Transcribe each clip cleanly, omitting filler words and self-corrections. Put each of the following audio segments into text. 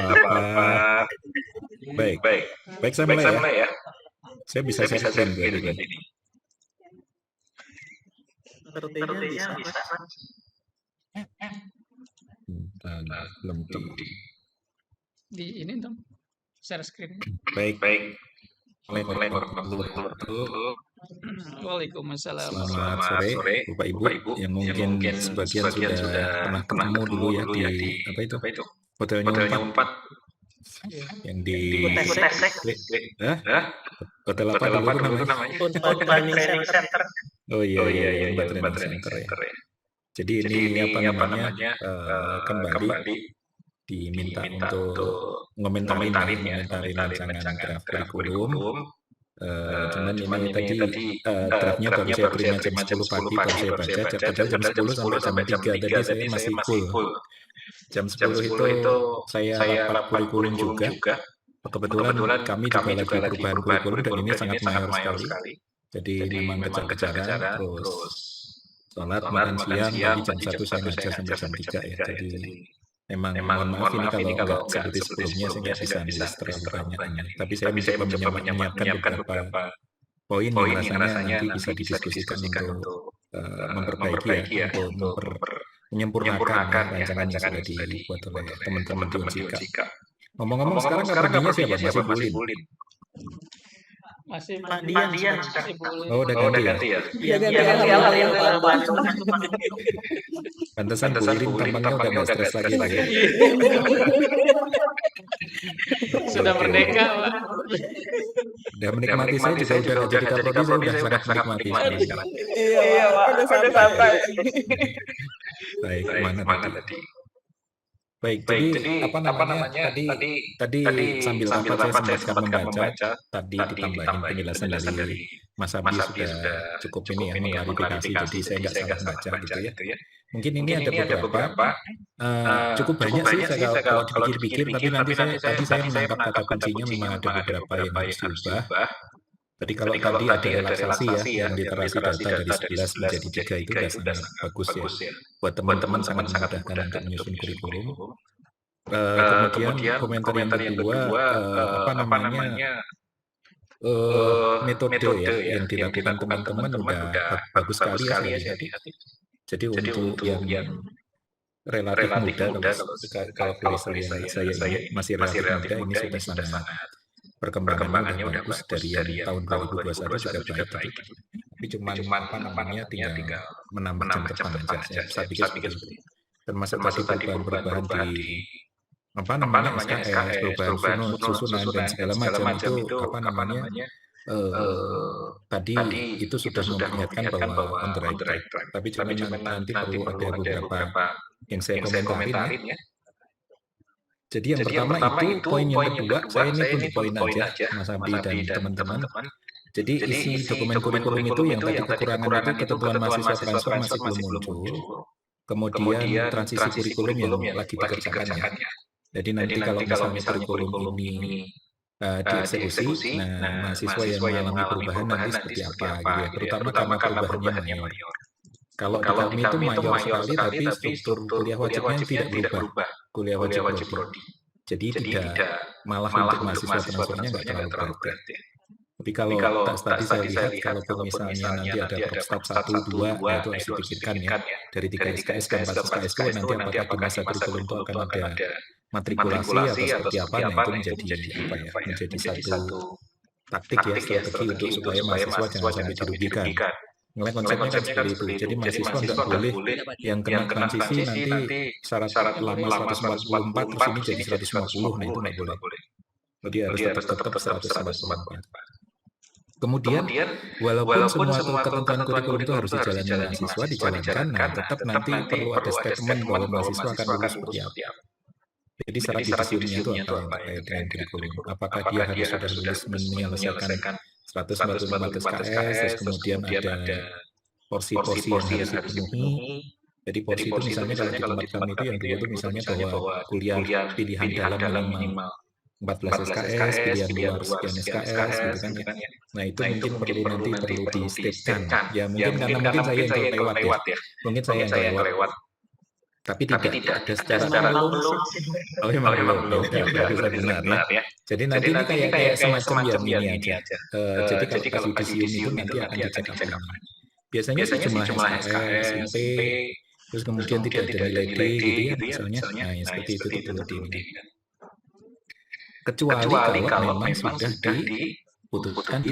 apa-apa. Baik, baik saya mulai ya. Saya bisa share screen berarti ini. Sepertinya bisa. Belum di ini dong share screen. Baik. Waalaikumsalam. Selamat sore Bapak Ibu yang mungkin sebagian sudah pernah ketemu dulu ya di apa itu hotelnya 4 yang di hotel apa dulu namanya? Training Center. Oh iya Mbak Training Center ya. Jadi ini apa namanya kembali diminta untuk ngomentarin rancangan draft kurikulum. Cuman ini tadi draftnya baru saya terima jam 10 pagi, baru saya baca, padahal jam 10 sampai jam 3 tadi saya masih full. Jam 10 itu saya rapat kurikulum juga. Kebetulan kami juga lagi perubahan kurikulum dan ini sangat mayor sekali. Jadi memang kejar-kejaran, terus sholat, makan siang, tadi jam 1 saya ngajar sampai jam 3 ya. Jadi memang mohon maaf ini kalau nggak seperti sebelumnya saya nggak bisa nulis terlalu banyak ini. Tapi saya mencoba menyiapkan beberapa poin yang rasanya nanti bisa didiskusikan untuk memperbaiki ya, untuk menyempurnakan rancangan yang sudah dibuat oleh teman-teman di Ojika. Ngomong-ngomong sekarang kabarnya siapa? Masih Bulin? Masih Pak Dian masih boleh. Oh udah ganti ya? Iya ganti. Pantesan Bulin tampangnya udah nggak stres lagi ya? Sudah merdeka, Pak. Udah menikmati saya juga udah nggak jadi kaprodi, saya udah sangat menikmati sekarang. Iya Pak, udah santai. Baik, mana tadi? Baik, jadi apa namanya tadi sambil rapat saya sempat membaca, tadi ditambahin penjelasan dari Mas Abi sudah cukup ini ya mengklarifikasi, jadi saya nggak salah baca gitu ya. Mungkin ini ada beberapa, cukup banyak sih kalau dipikir-pikir, tapi nanti saya menangkap kata kuncinya memang ada beberapa yang harus diubah. Tadi kalau tadi ada relaksasi ya, yang literasi data dari 11 menjadi 3 itu sudah sangat bagus ya. Buat teman-teman sangat memudahkan untuk menyusun kurikulum. Kemudian komentar yang kedua, apa namanya, metode ya yang dilakukan teman-teman udah bagus sekali ya saya lihat. Jadi untuk yang relatif muda, kalau tulisan saya ini masih relatif muda, ini sudah sangat perkembangannya udah bagus dari yang tahun 2021 juga baik. Tapi cuma apa namanya tinggal menambah jam terbang aja. Saya pikir seperti itu. Termasuk tadi perubahan di apa namanya SKS, perubahan susunan dan segala macam itu apa namanya tadi itu sudah memperlihatkan bahwa on the right track. Tapi cuma nanti perlu ada beberapa yang saya komentarin ya. Jadi yang pertama itu poin yang kedua, saya ini untuk poin aja Mas Abi dan teman-teman. Jadi isi dokumen kurikulum itu yang tadi kekurangan itu ketentuan mahasiswa transfer masih belum muncul. Kemudian transisi kurikulum yang lagi dikerjakan ya. Jadi nanti kalau misalnya kurikulum ini dieksekusi, nah mahasiswa yang mengalami perubahan nanti seperti apa gitu ya. Terutama karena perubahannya mayor. Kalau di kami itu mayor sekali, tapi struktur kuliah wajibnya tidak berubah. Kuliah wajib prodi. Jadi tidak malah untuk mahasiswa transfernya nggak terlalu berat. Tapi kalau tadi saya lihat, kalau misalnya nanti ada Propstab 1, 2, nah itu harus dipikirkan ya. Dari 3 SKS ke 4 SKS itu nanti apakah di masa kurikulum itu akan ada matrikulasi atau seperti apa, nah itu menjadi satu taktik ya, strategi untuk supaya mahasiswa jangan sampai dirugikan. Nilai konsepnya kan seperti itu. Jadi mahasiswa nggak boleh yang kena transisi nanti syarat lama 144 terus ini jadi 150, nah itu nggak boleh. Jadi harus tetap 144. Kemudian walaupun semua ketentuan kurikulum itu harus dijalankan, nah tetap nanti perlu ada statement bahwa mahasiswa akan lulus seperti apa. Jadi syarat disiplinnya itu apa yang terkait dengan kurikulum? Apakah dia harus sudah lulus menyelesaikan 145 SKS, terus kemudian ada porsi-porsi yang harus dipenuhi. Jadi porsi itu misalnya kalau di tempat kami itu yang dulu itu misalnya bahwa kuliah pilihan dalam minimal 14 SKS, pilihan luar sekian SKS gitu kan ya. Nah itu mungkin perlu di-stepkan. Ya mungkin karena mungkin saya yang terlewat ya. Mungkin saya yang terlewat. Tapi tidak ada secara Memang belum. oh memang belum. Ya udah, berarti saya benar ya. Jadi nanti ini kayak semacam yang ini aja. Jadi kalau pas yudisium itu nanti akan dicek apanya. Biasanya sih cuma SKS, IP, terus kemudian tidak ada nilai D gitu ya misalnya. Nah yang seperti itu perlu di kecuali kalau memang sudah diputuskan di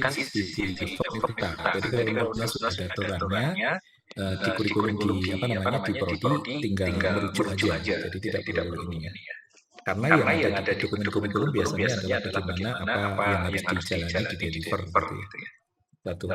form kita. Jadi kalau menurutnya sudah ada aturannya di kurikulum di di prodi tinggal merujuk aja. Jadi tidak perlu ini ya. Karena yang ada di dokumen kurikulum biasanya adalah bagaimana apa yang harus dijalani di deliver gitu ya. Satu.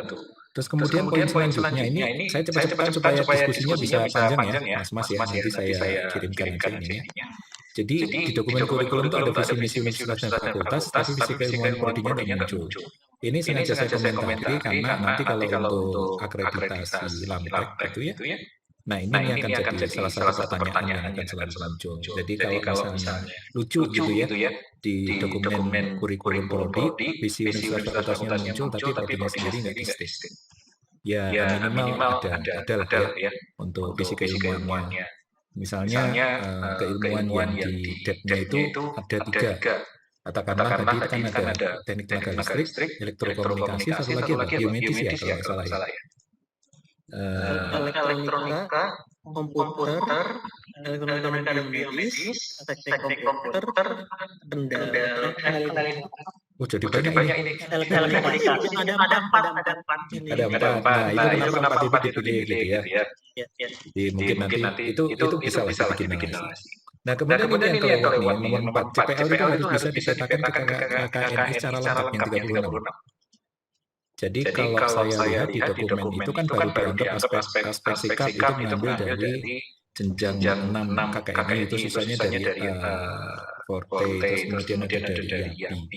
Terus kemudian poin selanjutnya ini saya cepat-cepat supaya diskusinya bisa panjang ya, Mas ya. Nanti saya kirimkan aja ini ya. Jadi di dokumen kurikulum itu ada visi misi universitas dan fakultas, tapi visi keilmuan prodinya tidak muncul. Ini sengaja saya komentari karena nanti kalau untuk akreditasi LAMTEK gitu ya. Nah ini akan jadi salah satu pertanyaan yang akan selalu muncul. Jadi kalau misalnya lucu gitu ya di dokumen kurikulum prodi, visi universitas fakultasnya muncul, tapi prodinya sendiri nggak di-state. Ya minimal ada lah ya untuk visi keilmuannya. Misalnya keilmuan yang di depth-nya itu ada 3. Katakanlah tadi kan ada teknik tenaga listrik, elektrokomunikasi, satu lagi apa? Biomedis ya kalau nggak salah ya. Elektronika, komputer, elektronika dan biomedis, teknik komputer, kendali. Oh jadi banyak ini. Elektronika. Ada 4. Ada 4. Nah itu kenapa itu dipilih gitu ya. Jadi mungkin nanti itu bisa lah bikin narasi. Nah kemudian ini yang kelewat nih, nomor 4. CPL itu harus bisa dipetakan ke KKNI secara lengkap yang 36. Jadi kalau saya lihat di dokumen itu kan baru dianggap aspek sikap itu mengambil dari jenjang 6 KKNI itu sisanya dari Forte, terus kemudian ada dari IAP.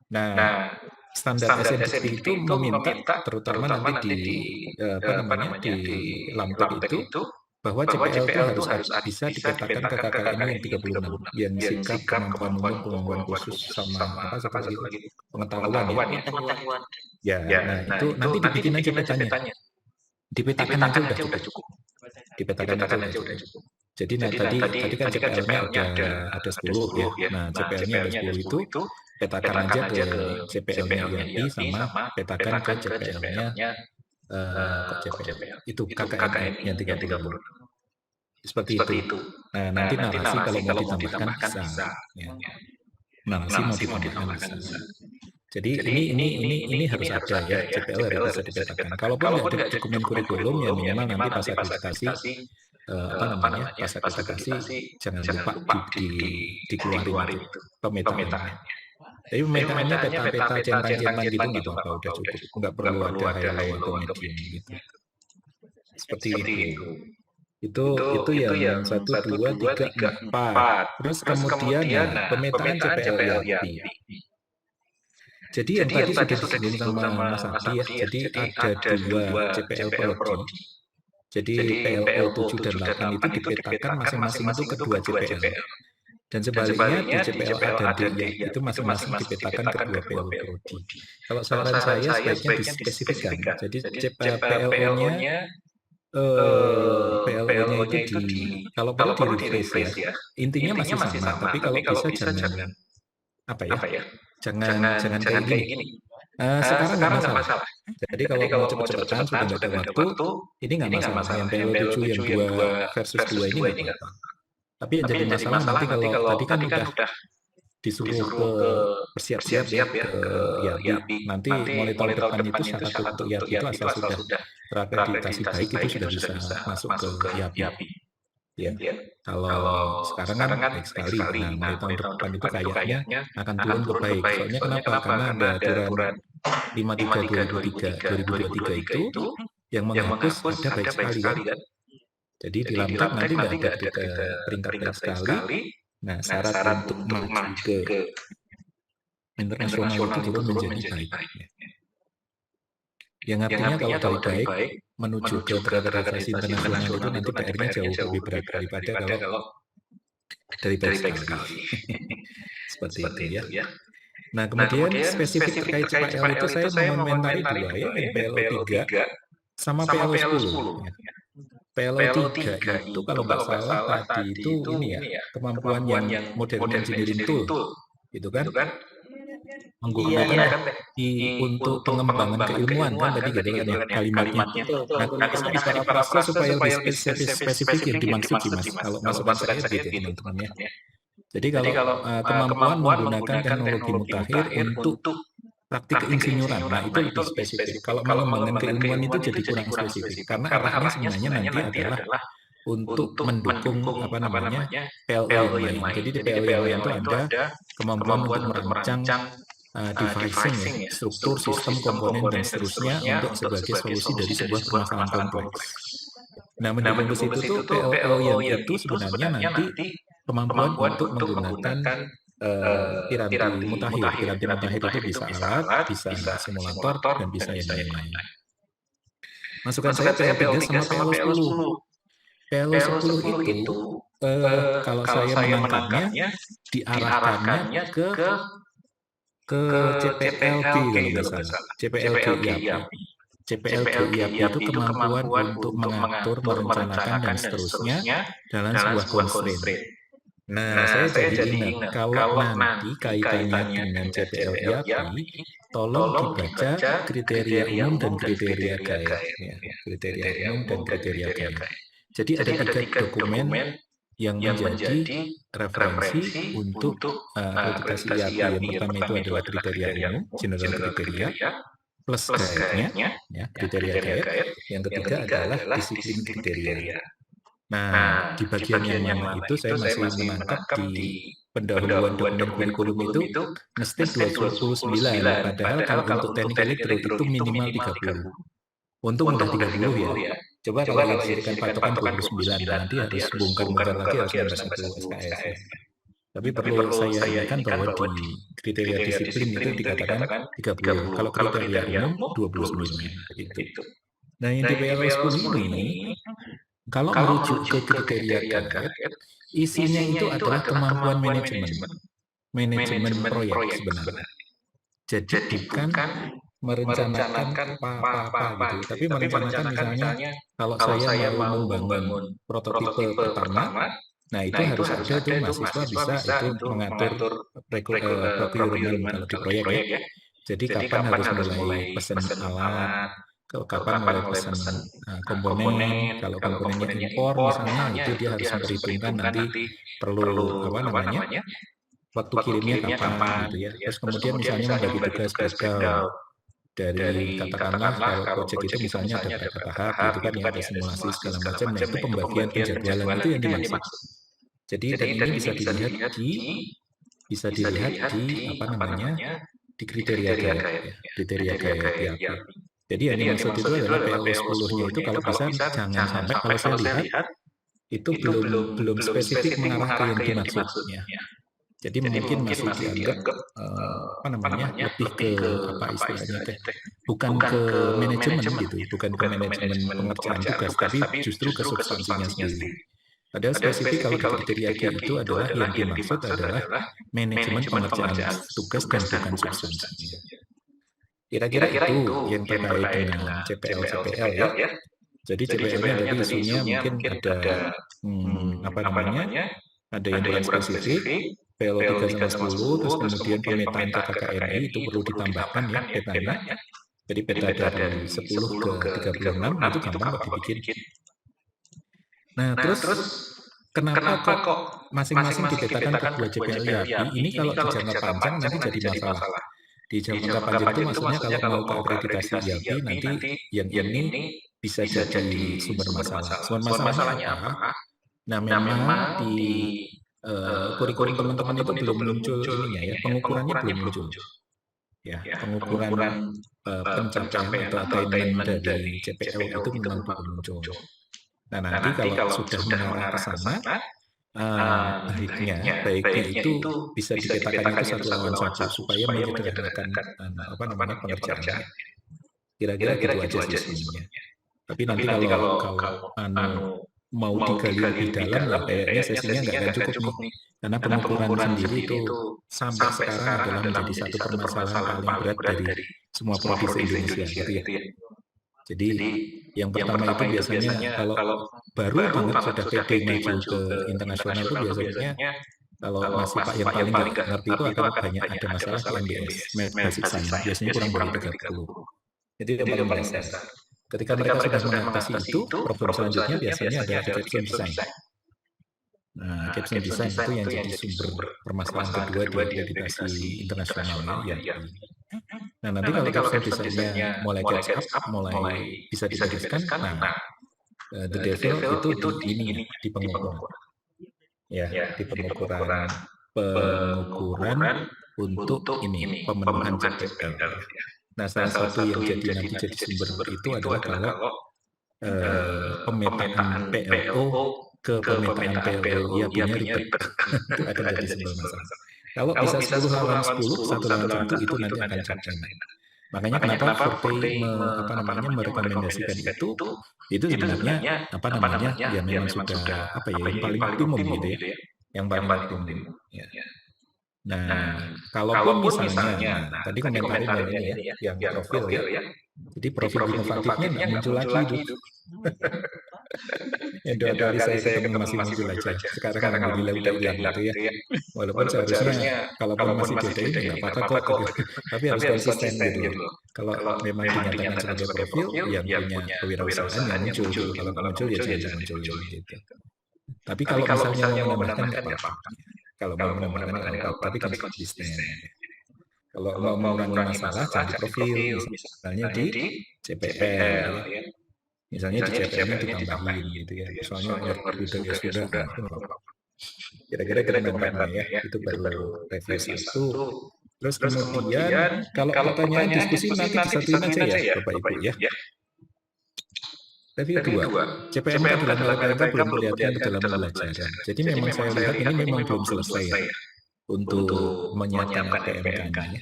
Nah, standar SNCT itu meminta terutama nanti di di LAMTEK itu bahwa CPL itu harus bisa dipetakan ke KKNI yang 36 yang sikap, kemampuan umum, kemampuan khusus sama apa lagi pengetahuan ya. Ya, nah itu nanti dibikin aja petanya. Dipetakan aja udah cukup. Dipetakan aja udah cukup. Jadi tadi kan CPL-nya ada 10 ya. Nah, CPL-nya ada 10 itu petakan aja ke CPL-nya IAP sama petakan ke CPL-nya itu KKN yang 30. Seperti itu. Nah, nanti narasi kalau mau ditambahkan bisa. Ya. Narasi mau ditambahkan bisa. Jadi ini harus ada ya, CPL harus bisa dipetakan. Kalaupun nggak ada dokumen kurikulum ya minimal nanti pas akreditasi pas akreditasi jangan lupa dikeluarin itu pemetaannya. Tapi pemetaannya peta-peta centang-centang gitu nggak apa-apa, udah cukup. Nggak perlu ada highlight atau medium gitu. Seperti itu. Itu yang 1, 2, 3, 4. Terus kemudian pemetaan CPL IAP. Jadi yang tadi sudah disinggung sama Mas Adi ya, jadi ada 2 CPL prodi. Jadi PLO 7 dan 8 itu dipetakan masing-masing itu kedua CPL. Dan sebaliknya di CPLA dan DIA itu masing-masing dipetakan kedua PLO prodi. Kalau saran saya sebaiknya dispesifikkan. Jadi PLO-nya itu kalau perlu di rephrase ya. Intinya masih sama, tapi kalau bisa jangan jangan kayak gini. Sekarang nggak masalah. Jadi kalau mau cepet-cepetan sudah nggak ada waktu, ini nggak masalah. Yang PLO 7 yang 2 versus 2 ini nggak apa-apa. Tapi yang jadi masalah nanti kalau tadi kan udah disuruh ke bersiap-siap ya ke IAP. Nanti mulai tahun depan itu syarat untuk IAP itu asal sudah terakreditasi baik itu sudah bisa masuk ke IAP. Ya. Kalau sekarang kan baik sekali. Nah, mulai tahun depan itu kayaknya akan turun ke baik. Soalnya kenapa? Karena ada aturan 53/2023 itu yang menghapus ada baik sekali kan. Jadi di LAMTEK nanti nggak ada peringkat baik sekali. Nah, syarat untuk maju ke internasional itu turun menjadi baik. Yang artinya kalau dari baik menuju ke akreditasi internasional itu nanti PR-nya jauh lebih berat daripada kalau dari baik sekali. Seperti itu ya. Nah, kemudian spesifik terkait CPL itu saya mengomentari 2 ya, yang PLO 3 sama PLO 10. Ya. PLO 3 itu kalau nggak salah tadi itu ini ya, kemampuan yang modern engineering tool, gitu kan? Menggunakan untuk pengembangan keilmuan kan tadi gitu kan ya kalimatnya. Nah, bisa diparafrase supaya lebih spesifik yang dimaksud sih Mas, kalau masukan saya gitu teman-teman ya. Jadi kalau kemampuan menggunakan teknologi mutakhir untuk praktik keinsinyuran, nah itu lebih spesifik. Kalau mengembangkan keilmuan itu jadi kurang spesifik, karena arahnya sebenarnya nanti adalah untuk mendukung PLO yang lain. Jadi di PLO yang lain itu ada kemampuan untuk merancang devising ya, struktur, sistem, komponen, dan seterusnya untuk sebagai solusi dari sebuah permasalahan kompleks. Nah, mendukung ke situ tuh PLO yang itu sebenarnya nanti kemampuan untuk menggunakan piranti mutakhir. Piranti mutakhir itu bisa alat, bisa simulator, dan bisa yang lain-lain. Masukan saya PL3 sama PL10. PL10 itu kalau saya menangkapnya diarahkannya ke CPLG kalau nggak salah. CPLG itu kemampuan untuk mengatur, merencanakan, dan seterusnya dalam sebuah constraint. Nah, saya jadi ingat kalau nanti kaitannya dengan CPLG, tolong dibaca kriteria umum dan kriteria gaya. Ya, kriteria umum dan kriteria gaya. Jadi ada 3 dokumen yang menjadi referensi untuk akreditasi IAP. Yang pertama itu adalah kriteria umum, general kriteria, plus guide-nya, ya, kriteria guide. Yang ketiga adalah disiplin kriteria. Nah, di bagian yang mana itu saya masih menangkap di pendahuluan dokumen kurikulum itu nge-state 29, padahal kalau untuk teknik elektro itu minimal 30. Untung udah 30 ya. Coba kalau dijadikan patokan 29, nanti harus bongkar-bongkar lagi harus nambah 1 SKS. Tapi perlu saya ingatkan bahwa di kriteria disiplin itu dikatakan 30. Kalau kriteria umum 29. Gitu. Nah, yang di PL10 ini, kalau merujuk ke kriteria guide, isinya itu adalah kemampuan manajemen proyek sebenarnya. Jadi bukan merencanakan apa-apa gitu, tapi merencanakan misalnya kalau saya mau membangun prototipe pertama, nah itu harus ada tuh mahasiswa bisa itu mengatur procurement kalau di proyek ya. Jadi kapan harus mulai pesan alat, kapan mulai pesan komponen, kalau komponennya impor misalnya itu dia harus memperhitungkan nanti perlu waktu kirimnya kapan gitu ya. Terus kemudian misalnya membagi tugas breakdown dari katakanlah kalau proyek itu misalnya ada berapa tahap gitu kan ya, ada simulasi segala macam, nah itu pembagian penjadwalan itu yang dimaksud. Jadi dan ini bisa dilihat di di kriteria gaya ya, kriteria gaya IAP. Jadi yang dimaksud itu adalah PL10-nya itu kalau bisa jangan sampai kalau saya lihat itu belum spesifik mengarah ke yang dimaksudnya. Jadi mungkin masih dianggap lebih ke apa istilahnya bukan ke manajemen gitu, bukan ke manajemen pengerjaan tugas, tapi justru ke substansinya sendiri. Padahal spesifik kalau di kriteria G itu adalah yang dimaksud adalah manajemen pengerjaan tugas dan bukan substansinya. Kira-kira itu yang terkait dengan CPL ya. Jadi CPL-nya dari isunya mungkin ada ada yang kurang spesifik. PLO 3 sama 10, terus kemudian pemetaan KKKNI itu perlu ditambahkan ya petanya. Jadi peta dari 10 ke 36 itu gampang kok dibikin. Nah terus kenapa kok masing-masing dipetakan ke 2 CPL IAP? Ini kalau di jangka panjang nanti jadi masalah. Di jangka panjang itu maksudnya kalau mau ke akreditasi IAP nanti yang ini bisa jadi sumber masalah. Sumber masalahnya apa? Nah memang di kurikulum teman-teman itu belum muncul ininya ya, pengukurannya belum muncul. Ya, pengukuran pencapaian atau attainment dari CPL itu memang belum muncul. Nah, nanti kalau sudah mengarah ke sana, baiknya itu bisa dipetakan itu satu lawan satu supaya menyederhanakan pengerjaannya. Kira-kira gitu aja sih sebenarnya. Tapi nanti kalau mau digali lebih dalam lah kayaknya sesinya nggak akan cukup nih, karena pengukuran sendiri itu sampai sekarang adalah menjadi satu permasalahan paling berat dari semua provinsi Indonesia gitu ya. Jadi yang pertama itu biasanya kalau baru banget sudah pede maju ke internasional itu biasanya kalau masih Pak yang paling nggak ngerti itu akan banyak ada masalah di MBS, Basic Science, biasanya kurang dari 30. Itu yang paling dasar. Ketika mereka sudah mengatasi itu, problem selanjutnya biasanya ada caption design. Nah, caption design itu yang jadi sumber permasalahan kedua di akreditasi internasional ya. Nah, nanti kalau caption desainnya mulai catch up, mulai bisa diteruskan, nah, the devil itu di ini, di pengukuran. Ya, di pengukuran untuk ini, pemenuhan CPL. Nah, salah satu yang nanti jadi sumber itu adalah kalau pemetaan PLO ke pemetaan PLO, ya punya ribet. Itu akan jadi sumber masalah. Kalau bisa 10 lawan 10, 1 lawan 1 itu nanti akan captain. Makanya kenapa Survei merekomendasikan itu sebenarnya ya memang sudah yang paling optimum gitu ya. Yang paling optimum. Ya. Nah, kalaupun misalnya, tadi komentarin ini ya, yang profil ya. Jadi profil inovatifnya nggak muncul lagi itu. Yang 2 kali saya ketemu masih muncul aja. Sekarang alhamdulillah udah hilang gitu ya. Walaupun seharusnya kalaupun masih bedain nggak apa-apa kok gitu. Tapi harus konsisten gitu. Kalau memang dinyatakan sebagai profil yang punya kewirausahaan yang muncul gitu. Kalau muncul ya jangan muncul gitu. Tapi kalau misalnya mau menambahkan nggak apa-apa. Kalau mau menambahkan nggak apa-apa, tapi kan konsisten. Kalau mau mengurangi masalah jangan di profil, misalnya di CPL ya. Misalnya di CPL-nya ditambahin gitu ya. Soalnya ya sudah. Kira-kira ya, itu baru revisi itu. Terus kemudian kalau pertanyaan diskusi nanti disatuin aja ya Bapak Ibu ya. Review 2, CPMK dalam LPMK belum kelihatan ke dalam pembelajaran. Jadi memang saya lihat ini memang belum selesai ya, untuk menyiapkan LPMK-nya.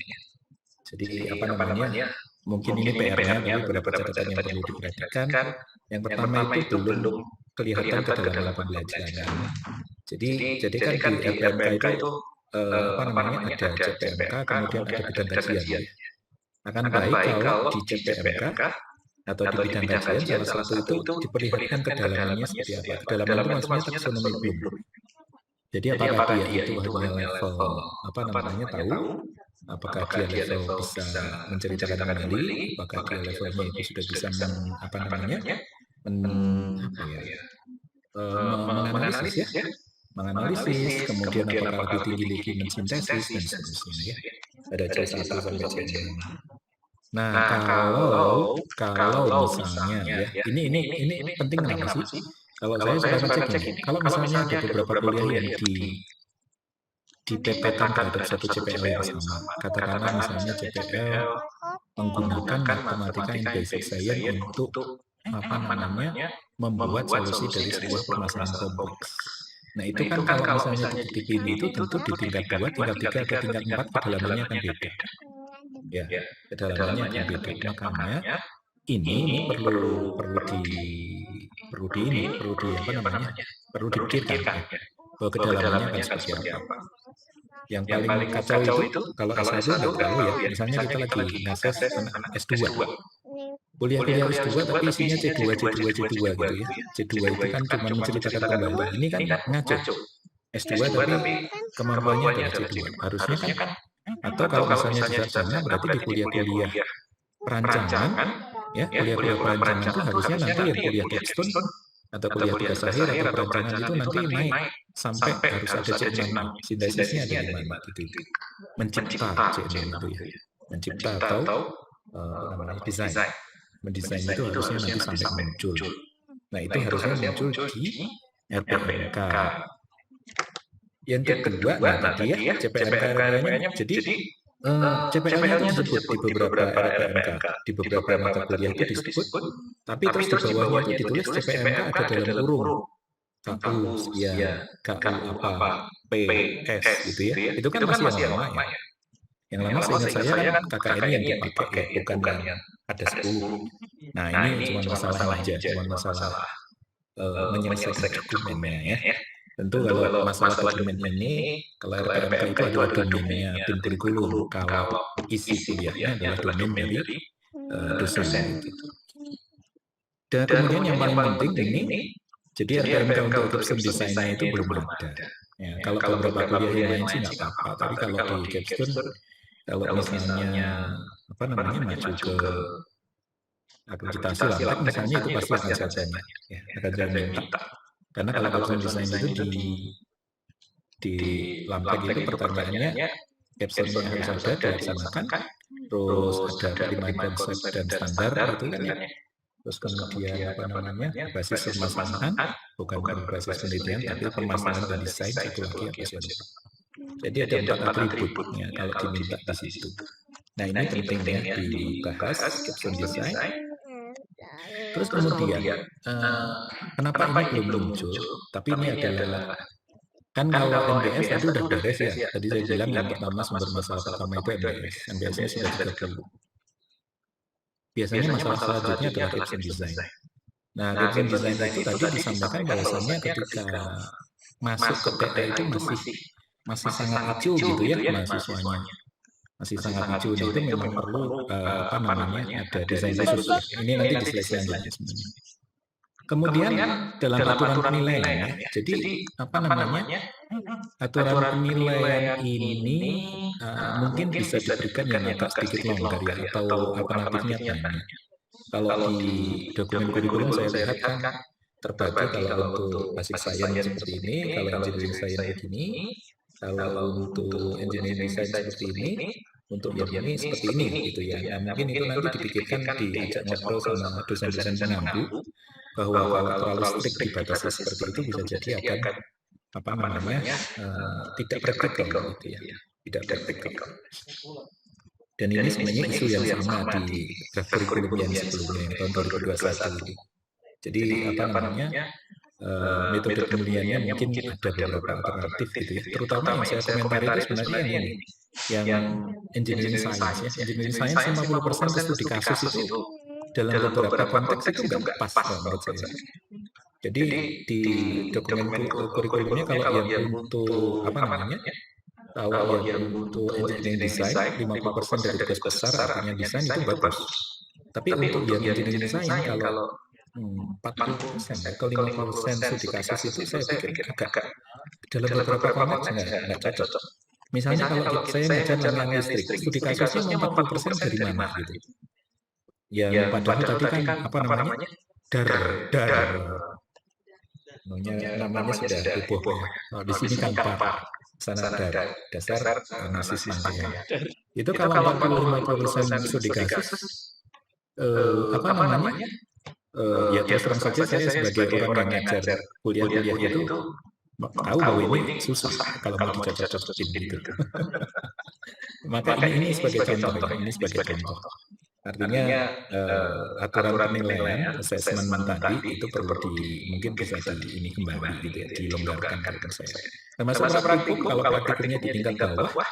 Jadi mungkin ini PR-nya, tapi beberapa catatan yang perlu diperhatikan. Yang pertama itu belum kelihatan ke dalam pembelajaran. Jadi kan di LPMK itu ada CPMK, kemudian ada bidang kajian. Ya. Akan baik kalau di CPMK atau di bidang kajian salah satu itu diperlihatkan kedalamannya seperti apa. Kedalaman itu maksudnya taksonomi BIM. Jadi apakah dia itu hanya level tahu, apakah dia level bisa menceritakan kembali, apakah dia levelnya itu sudah bisa menganalisis, kemudian apakah lebih tinggi lagi mensintesis dan seterusnya ya. Ada C1 sampai C6. Nah, kalau misalnya ya, ini penting kenapa sih? Kalau saya suka cek ini, kalau misalnya ada beberapa kuliah yang dipepetan terhadap satu CPL yang sama, katakanlah misalnya CPL menggunakan matematika in basic science untuk membuat solusi dari sebuah permasalahan kompleks. Nah itu kan kalau misalnya di titik ini itu tentu di tingkat 2, tingkat 3, atau tingkat 4 kedalamannya akan beda. Ya, kedalamannya akan beda. Makanya ini perlu dipikirkan bahwa kedalamannya akan seperti apa. Yang paling kacau itu kalau S1 nggak tahu ya. Misalnya kita lagi ngases S2. Kuliah S2 tapi isinya C2 gitu ya. C2 itu kan cuma menceritakan kembali. Ini kan ngaco. S2 tapi kemampuannya adalah C2. Harusnya kan, atau kalau misalnya tidak sama berarti di kuliah-kuliah perancangan, ya kuliah-kuliah perancangan itu harusnya nanti yang kuliah capstone atau kuliah tugas akhir atau perancangan itu nanti naik sampai harus ada C6. Sintesisnya ada di mana gitu. Mencipta C6 itu ya. Mencipta atau desain. Mendesain itu harusnya nanti sampai muncul. Nah itu harusnya muncul di LPMK. Yang kedua, tadi ya CPMK-nya. Jadi CPL-nya itu disebut di beberapa LPMK, di beberapa mata kuliah itu disebut, tapi terus di bawahnya itu ditulis CPMK ada dalam kurung. KU, KU PS gitu ya. Itu kan masih yang lama ya. Yang lama seingat saya kan KKN yang dipakai bukan yang ada 10. Nah ini cuma masalah aja, cuma masalah menyelesaikan dokumennya ya. Tentu kalau masalah dokumen ini, kalau RPMK itu adalah domainnya tim kurikulum, kalau isi kuliahnya adalah domain dari dosen. Dan kemudian yang paling penting ini, jadi RTMK untuk capstone desainnya itu belum ada. Ya, kalau beberapa kuliah yang lain sih nggak apa-apa, tapi kalau di capstone, kalau misalnya maju ke akreditasi Lamtek misalnya itu pasti akan saya tanya, ya, akan saya minta. Karena kalau capstone desain itu di Lamtek itu pertanyaannya capstone-nya harus ada dilaksanakan, terus ada penerimaan konsep dan standar gitu kan ya. Terus kemudian basis pemasangan, bukan basis penelitian, tapi pemasangan dan desain, satu lagi apa sih lupa. Jadi ada 4 atribut ya kalau diminta di situ. Nah ini pentingnya dibahas capstone design. Terus kemudian kenapa ini belum muncul? Tapi ini adalah kan kalau MBS itu udah beres ya. Tadi saya bilang yang pertama sumber masalah pertama itu MBS. MBS-nya sudah 30. Biasanya masalah selanjutnya adalah capstone design. Nah, capstone design itu tadi disampaikan bahwasannya ketika masuk ke TA itu masih sangat acuh gitu ya mahasiswanya. Masih sangat acuh, itu memang perlu ada desain khusus. Ini nanti di slide selanjutnya sebenarnya. Kemudian dalam aturan penilaian, jadi aturan penilaian ini mungkin bisa diberikan yang agak sedikit longgar ya, atau alternatifnya banyak. Kalau di dokumen kurikulum saya lihat kan terbagi kalau untuk basic science seperti ini, kalau engineering science begini, kalau untuk engineering science seperti ini, untuk yang ini seperti ini gitu ya. Nah mungkin itu nanti dipikirkan diajak ngobrol sama dosen-dosen pengampu bahwa kalau terlalu strict dibatasi seperti itu bisa jadi akan tidak praktikal gitu ya, tidak praktikal. Dan ini sebenarnya isu yang sama di draft kurikulum yang sebelumnya tahun 2021 ini. Jadi metode penilaiannya mungkin ada beberapa alternatif gitu ya. Terutama yang saya komentari itu sebenarnya yang engineering science ya. Engineering science 50% studi kasus itu dalam beberapa konteks itu nggak pas menurut saya. Jadi di dokumen kurikulumnya kalau yang untuk kalau yang untuk engineering design 50% dari tugas besar artinya desain itu bagus. Tapi untuk yang engineering design kalau 40% atau 50% studi kasus itu saya pikir agak dalam beberapa konteks nggak cocok. Misalnya kalau saya ngajar yang listrik, studi kasusnya 40% dari mana gitu. Yang padahal tadi kan namanya sudah heboh ya. Di sini kan sana dasar analisis rangkaian. Itu kalau 40-50% studi kasus ya terus terang saja saya sebagai orang yang ngajar kuliah-kuliah itu tahu bahwa ini susah kalau mau dicocok-cocokin gitu. Maka ini sebagai contoh. Artinya aturan penilaian assessment tadi itu perlu mungkin bisa ini kembali gitu ya, dilonggarkan menurut saya. Termasuk praktikum, kalau praktikumnya di tingkat bawah,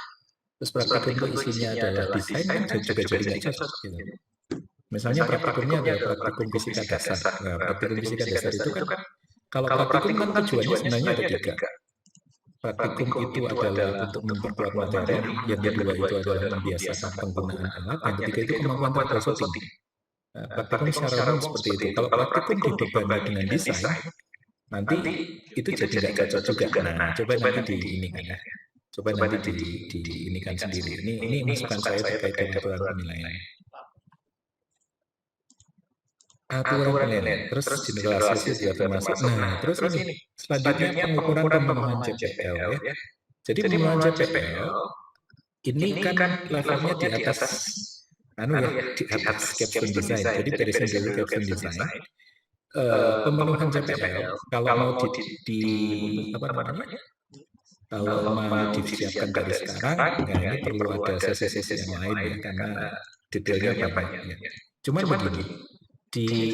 terus praktikum itu isinya adalah desain kan juga jadi nggak cocok gitu. Misalnya praktikumnya ada praktikum fisika dasar. Nah, praktikum fisika dasar itu kan kalau praktikum kan tujuannya sebenarnya ada 3. Praktikum itu adalah untuk memperkuat materi, yang kedua itu adalah membiasakan penggunaan alat, yang ketiga itu kemampuan troubleshooting. Praktikum secara umum seperti itu. Kalau praktikum dibebani dengan desain, nanti itu jadi nggak cocok juga. Nah, coba nanti diinikan ya. Coba nanti diinikan sendiri. Ini masukan saya terkait dengan aturan penilaian. Aturan penilaian, terus generalisasi juga termasuk. Nah, terus ini selanjutnya pengukuran pemenuhan JPL ya. Jadi pemenuhan JPL ini kan levelnya di atas di atas capstone design. Jadi barisan dulu capstone design. Pemenuhan JPL kalau mau kalau mau disiapkan dari sekarang, ya ini perlu ada sesi-sesi yang lain ya karena detailnya banyak ya. Cuman begini. Di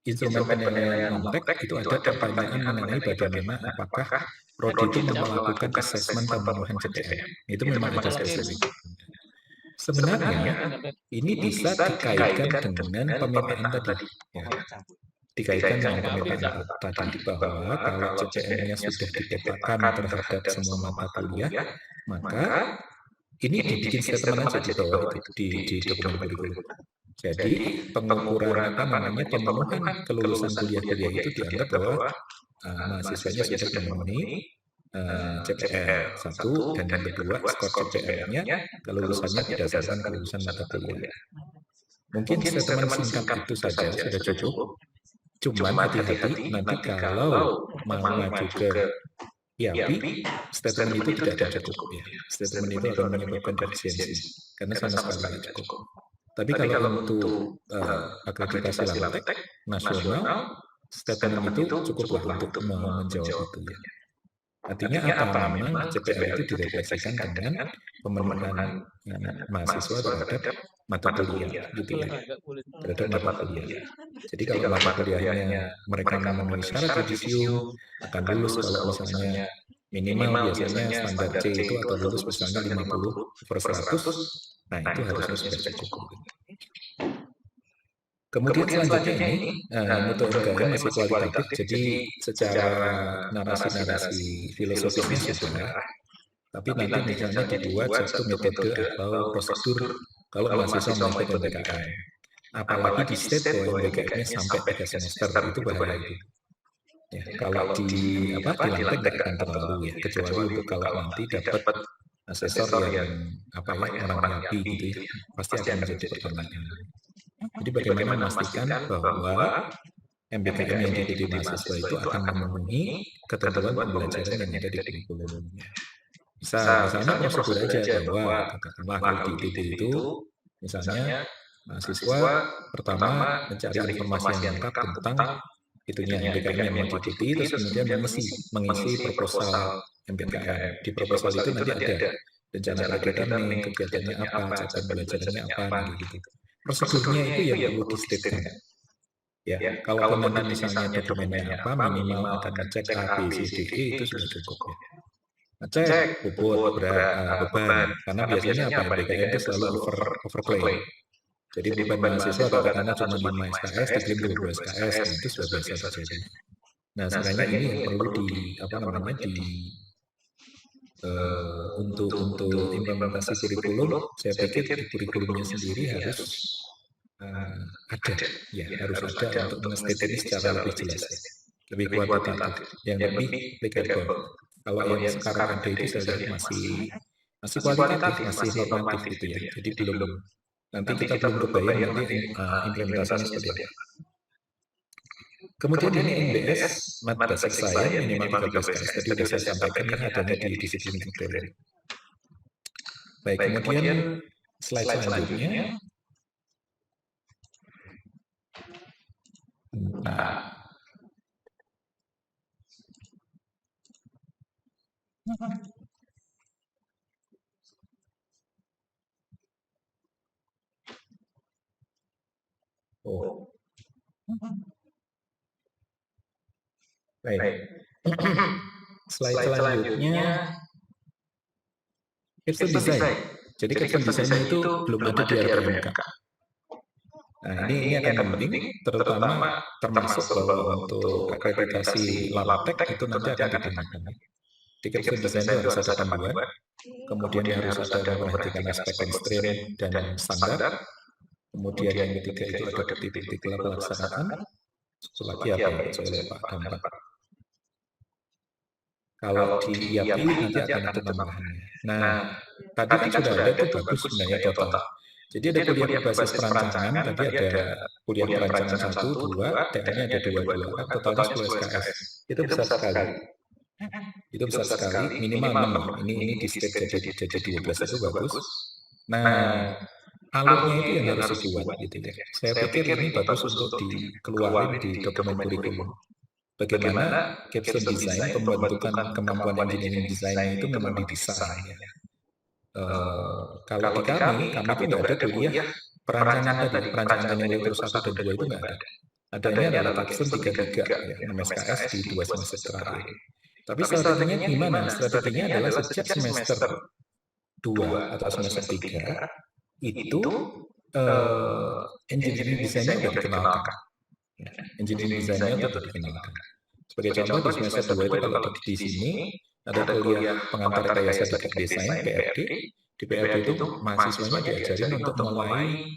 instrumen penilaian Lamtek itu ada pertanyaan mengenai bagaimana apakah prodi itu melakukan assessment pemenuhan JPL. Itu memang ada spesifik. Sebenarnya ini bisa dikaitkan dengan pemetaan tadi. Ya. Dikaitkan dengan pemetaan tadi bahwa kalau JPL-nya sudah dipetakan terhadap semua mata kuliah, maka ini dibikin statement aja di bawah itu di dokumen kurikulum. Jadi pengukuran pemenuhan kelulusan kuliah-kuliah itu dianggap bahwa mahasiswanya sudah memenuhi CPL 1 dan yang kedua skor CPL-nya kelulusannya berdasarkan kelulusan mata kuliah. Mungkin statement singkat itu saja sudah cukup. Cuman hati-hati nanti kalau mau maju ke IAPI, statement itu tidak akan cukup ya. Statement itu akan menyebabkan defisiensi karena sama sekali tidak cukup. Tapi kalau untuk akreditasi LAMTEK nasional, statement itu cukuplah untuk menjawab itu ya. Artinya apa? Memang CPL itu direfleksikan dengan pemenuhan mahasiswa terhadap mata kuliah, gitu ya. Terhadap mata kuliah. Jadi kalau mata kuliahnya mereka memenuhi syarat yudisium, akan lulus kalau misalnya minimal biasanya standar C itu atau lulus misalnya 50/100, nah itu harusnya sudah cukup. Kemudian selanjutnya ini mutu MKM masih kualitatif, jadi secara narasi-narasi filosofisnya sudah, tapi nanti misalnya dibuat satu metode atau prosedur kalau mahasiswa melakukan MBKM. Apalagi di state bahwa MBKM-nya sampai 3 semester, itu bahaya itu. Ya, kalau di LAMTEK tidak akan terlalu ya, kecuali untuk kalau nanti dapat asesor yang orang IAPI gitu ya, pasti akan menjadi pertanyaan. Jadi bagaimana memastikan bahwa MBKM yang diikuti mahasiswa itu akan memenuhi ketentuan pembelajaran yang ada di kurikulumnya. Misalnya prosedur aja bahwa katakanlah kalau di ITB itu misalnya mahasiswa pertama mencari informasi yang lengkap tentang itunya MBKM yang mau diikuti, terus kemudian mengisi proposal MBKM. Di proposal itu nanti ada rencana akademik, kegiatannya apa, catatan belajarnya apa, gitu. Prosedurnya itu yang perlu di-statement. Ya, kalau nanti misalnya dokumennya apa, minimal akan ngecek A, B, C, D, E, itu sudah cukup ya. Ngecek bobot, beban, karena biasanya MBKM itu selalu overclaim. Jadi beban mahasiswa katakanlah cuma 5 SKS, diklaim 12 SKS, itu sudah biasa terjadi. Nah, sebenarnya ini yang perlu untuk implementasi kurikulum, saya pikir di kurikulumnya sendiri harus ada untuk meng-state ini secara lebih jelas, lebih kuantitatif, yang lebih applicable. Kalau yang sekarang ada itu saya lihat masih kualitatif, masih normatif gitu ya. Jadi nanti kita belum kebayang nanti implementasinya seperti apa. Kemudian ini MBS, Math Basic Science, minimal 13 SKS. Tadi sudah saya sampaikan ini adanya di disiplin kedokteran. Baik, kemudian slide selanjutnya. Nah, baik. Slide selanjutnya capstone design. Jadi capstone design itu belum ada di RPMK. Nah, ini akan penting, terutama termasuk bahwa untuk akreditasi LAMTEK itu nanti akan digunakan. Di capstone design itu harus ada panduan, kemudian harus ada memperhatikan aspek constraint dan standar, kemudian yang ketiga itu ada titik-titik pelaksanaan, lagi apa soal Pak Dampak. Kalau di IAPI nanti akan ada tambahannya. Nah, tadi kan sudah ada itu bagus sebenarnya total. Jadi ada kuliah berbasis perancangan, tadi ada kuliah perancangan 1, 2, TA-nya ada 2, totalnya 10 SKS. Itu besar sekali. Itu besar sekali, minimal 6. Ini di state jadi 12 itu bagus. Nah, alurnya itu yang harus dibuat gitu ya. Saya pikir ini bagus untuk dikeluarin di dokumen kurikulum. Bagaimana capstone design, pembentukan kemampuan engineering design itu memang didesain. Kalau di kami itu nggak ada kuliah perancangan tadi, perancangan yang terus 1 dan 2 itu nggak ada. Adanya adalah capstone 3 ya, 6 SKS di 2 semester terakhir. Tapi strateginya gimana? Strateginya adalah sejak semester 2 atau semester 3 itu engineering design-nya sudah dikenalkan. Engineering design-nya sudah dikenalkan. Sebagai contoh di semester 2 itu kalau di sini ada kuliah pengantar rekayasa desain PRD. Di PRD itu mahasiswanya diajarin untuk mulai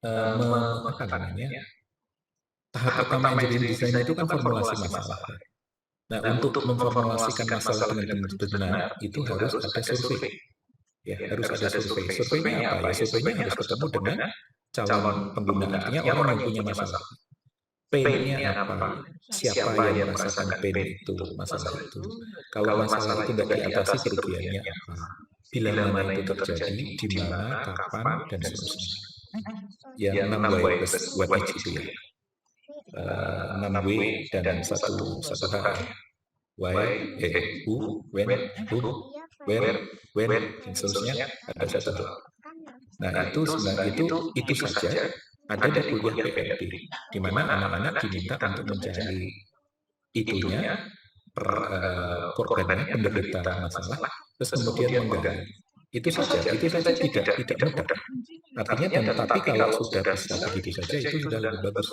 apa namanya, tahap pertama engineering design itu kan formulasi masalah. Nah, untuk memformulasikan masalah dengan benar, itu harus ada survei. Ya, harus ada survei. Surveinya apa? Ya, surveinya harus ketemu dengan calon pengguna, artinya orang yang punya masalah. Pain-nya apa? Siapa yang merasakan pain itu, masalah itu? Kalau masalah itu tidak diatasi, kerugiannya apa? Bila mana itu terjadi, di mana, kapan, dan seterusnya. Yang 6 W plus what needs itu ya. 6 W dan satu H. Why, who, when, who, where, when, dan seterusnya ada satu. Nah, itu sebenarnya itu saja ada di kuliah PPD, di mana anak-anak diminta untuk mencari itunya, korbannya, penderita masalah, terus kemudian menggali. Itu saja tidak mudah. Artinya, tapi kalau sudah bisa begitu saja, itu sudah lebih bagus.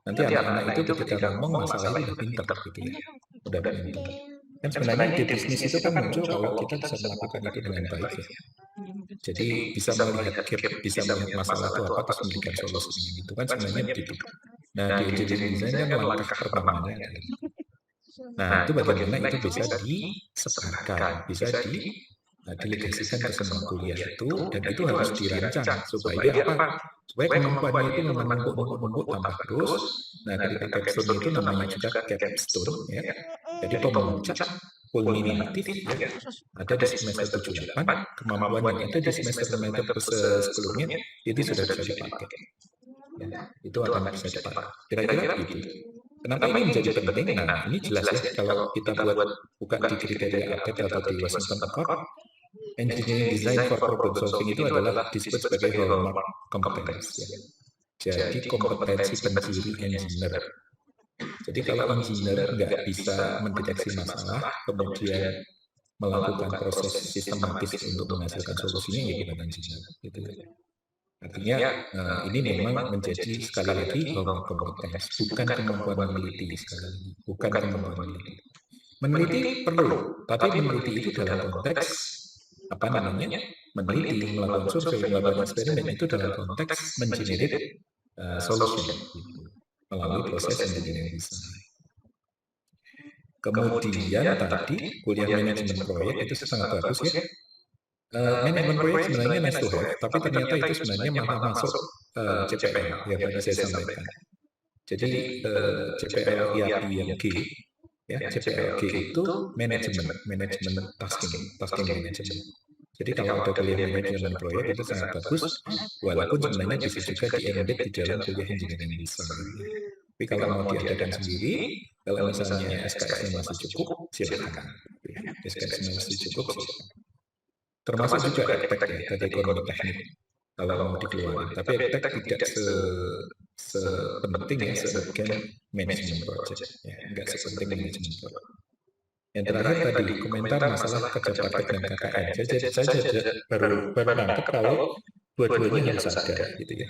Nanti anak-anak itu ketika ngomong masalah itu udah pinter gitu ya, udah pinter. Kan sebenarnya di bisnis itu kan muncul kalau kita bisa melakukan itu dengan baik ya. Jadi bisa melihat gap, bisa melihat masalah itu apa, terus memberikan solusinya itu kan sebenarnya begitu. Nah, di engineering design kan langkah pertamanya. Nah, itu bagaimana itu bisa disebarkan, bisa didelegasikan ke semua kuliah itu, dan itu harus dirancang supaya apa? Supaya kemampuannya itu memang menumpuk tambah terus. Nah, ketika capstone itu namanya juga capstone ya. Jadi pemuncak kulminatif ya. Ada di semester 78, kemampuan yang ada di semester sebelumnya itu sudah bisa dipakai. Ya, itu akan bisa dipakai. Kira-kira begitu. Kenapa ini menjadi penting? Nah, ini jelas ya, kalau kita buka di kriteria APET atau di Washington Accord, engineering design for problem solving itu adalah disebut sebagai hallmark competence. Ya. Jadi kompetensi penciri engineer. Jadi kalau engineer nggak bisa mendeteksi masalah, kemudian melakukan proses sistematis untuk menghasilkan solusinya, ya bukan engineer. Gitu. Artinya ini memang menjadi sekali lagi hallmark competence, bukan kemampuan meneliti sekali lagi, bukan kemampuan meneliti. Meneliti perlu, tapi meneliti itu dalam konteks apa namanya? Meneliti, melakukan survei, melakukan eksperimen itu dalam konteks mengenerate solution gitu, melalui proses engineering design. Kemudian tadi kuliah manajemen proyek itu sangat bagus ya. Manajemen proyek sebenarnya nice to have, tapi ternyata itu sebenarnya malah masuk CPL yang tadi saya sampaikan. Jadi CPL IAP yang G, ya CPL G itu manajemen tasking manajemen. Jadi kalau ada kuliah manajemen proyek itu sangat bagus, walaupun sebenarnya bisa juga di-embed di dalam kuliah engineering design. Tapi kalau mau diadakan sendiri, kalau misalnya SKS-nya masih cukup, silakan. SKS-nya masih cukup, silakan. Termasuk juga eptek ya, dari ekonomi teknik kalau mau dikeluarkan. Tapi eptek tidak sepenting ya sebagian manajemen project, ya, enggak sepenting manajemen project. Yang terakhir tadi komentar masalah kerja praktek dan KKN. Saya baru nangkep kalau dua-duanya harus ada, gitu ya.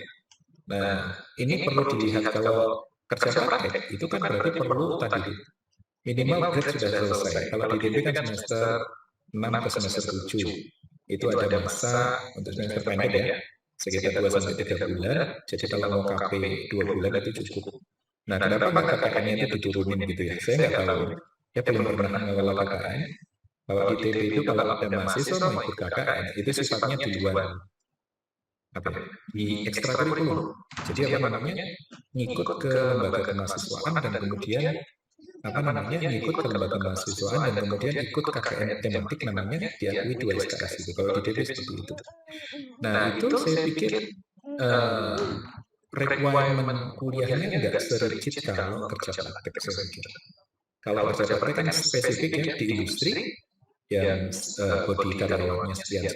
Nah, ini perlu dilihat kalau kerja praktek itu kan berarti perlu tadi minimal grade sudah selesai. Kalau di DB kan semester 6 ke semester 7 itu ada masa untuk semester pendek ya, sekitar 2-3 bulan. Jadi kalau mau KP 2 bulan itu cukup. Nah, kenapa nggak KKN-nya itu diturunin gitu ya? Saya nggak tahu. Ya belum pernah mengelola KKN. Kalau di TB itu kalau ada mahasiswa mau ikut KKN itu sifatnya di luar apa ya? Di ekstrakurikuler. Jadi apa namanya? Ngikut ke lembaga kemahasiswaan dan kemudian apa namanya? Ngikut ke lembaga kemahasiswaan dan kemudian ikut KKN tematik namanya diakui 2 SKS itu. Kalau di TB seperti itu. Nah, itu saya pikir requirement kuliahnya nggak serigid kalau kerja praktek saya pikir. Kalau kerja praktek kan spesifik ya di industri yang body karyawannya sekian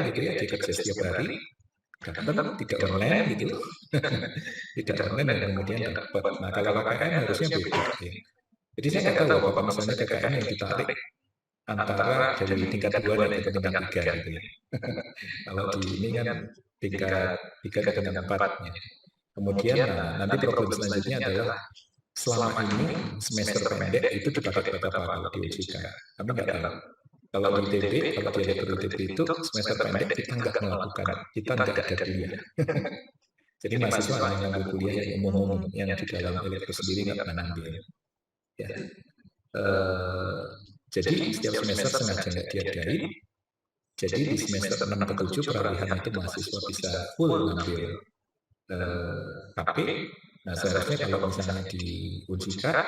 gitu ya, dikerja setiap hari, datang tidak online gitu, tidak online dan kemudian dapat. Nah kalau KKN harusnya beda. Ya. Jadi saya nggak tahu apa misalnya KKN yang ditarik antara dari tingkat 2 dan ke tingkat 3 gitu ya. Kalau di ini kan tingkat 3 ke tingkat 4 ya. Kemudian nanti problem selanjutnya adalah selama ini semester pendek itu dipakai berapa kalau di OJK? Kami nggak tahu. Kalau di TB, kalau di elektro TB itu semester pendek kita nggak melakukan, kita nggak ada kuliah. Jadi mahasiswa hanya ngambil kuliah yang umum yang di dalam elektro sendiri nggak pernah ngambil. Ya. Jadi setiap semester sengaja nggak diadain. Jadi di semester 6 ke 7 peralihan itu mahasiswa bisa full ngambil KP. Nah seharusnya kalau misalnya di Unjika,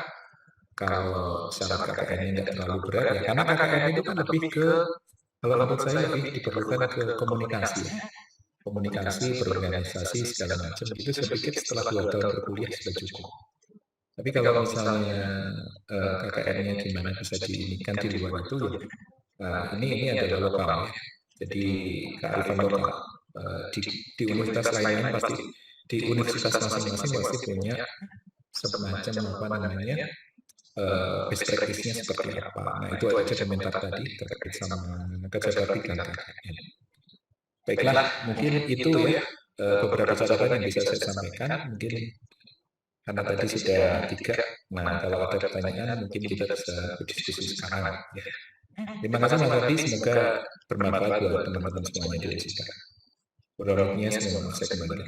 kalau syarat KKN-nya nggak terlalu berat ya, karena KKN itu kan lebih ke, kalau menurut saya lebih diperlukan ke komunikasi, berorganisasi segala macam. Itu saya pikir setelah 2 tahun berkuliah sudah cukup. Tapi kalau misalnya KKN-nya gimana bisa diinikan di luar itu ya, ini adalah lokal ya. Jadi kearifan lokal di universitas lain pasti, di universitas masing-masing pasti punya semacam apa namanya best practice-nya seperti apa. Nah itu aja komentar tadi terkait sama kecerdasan dan KKN. Baiklah, mungkin itu ya beberapa catatan yang bisa saya sampaikan. Mungkin karena tadi sudah 3. Nah kalau ada pertanyaan mungkin kita bisa berdiskusi sekarang. Ya. Terima kasih Mas Adi, semoga bermanfaat buat teman-teman semuanya di Unjika. Berharapnya semoga saya kembali.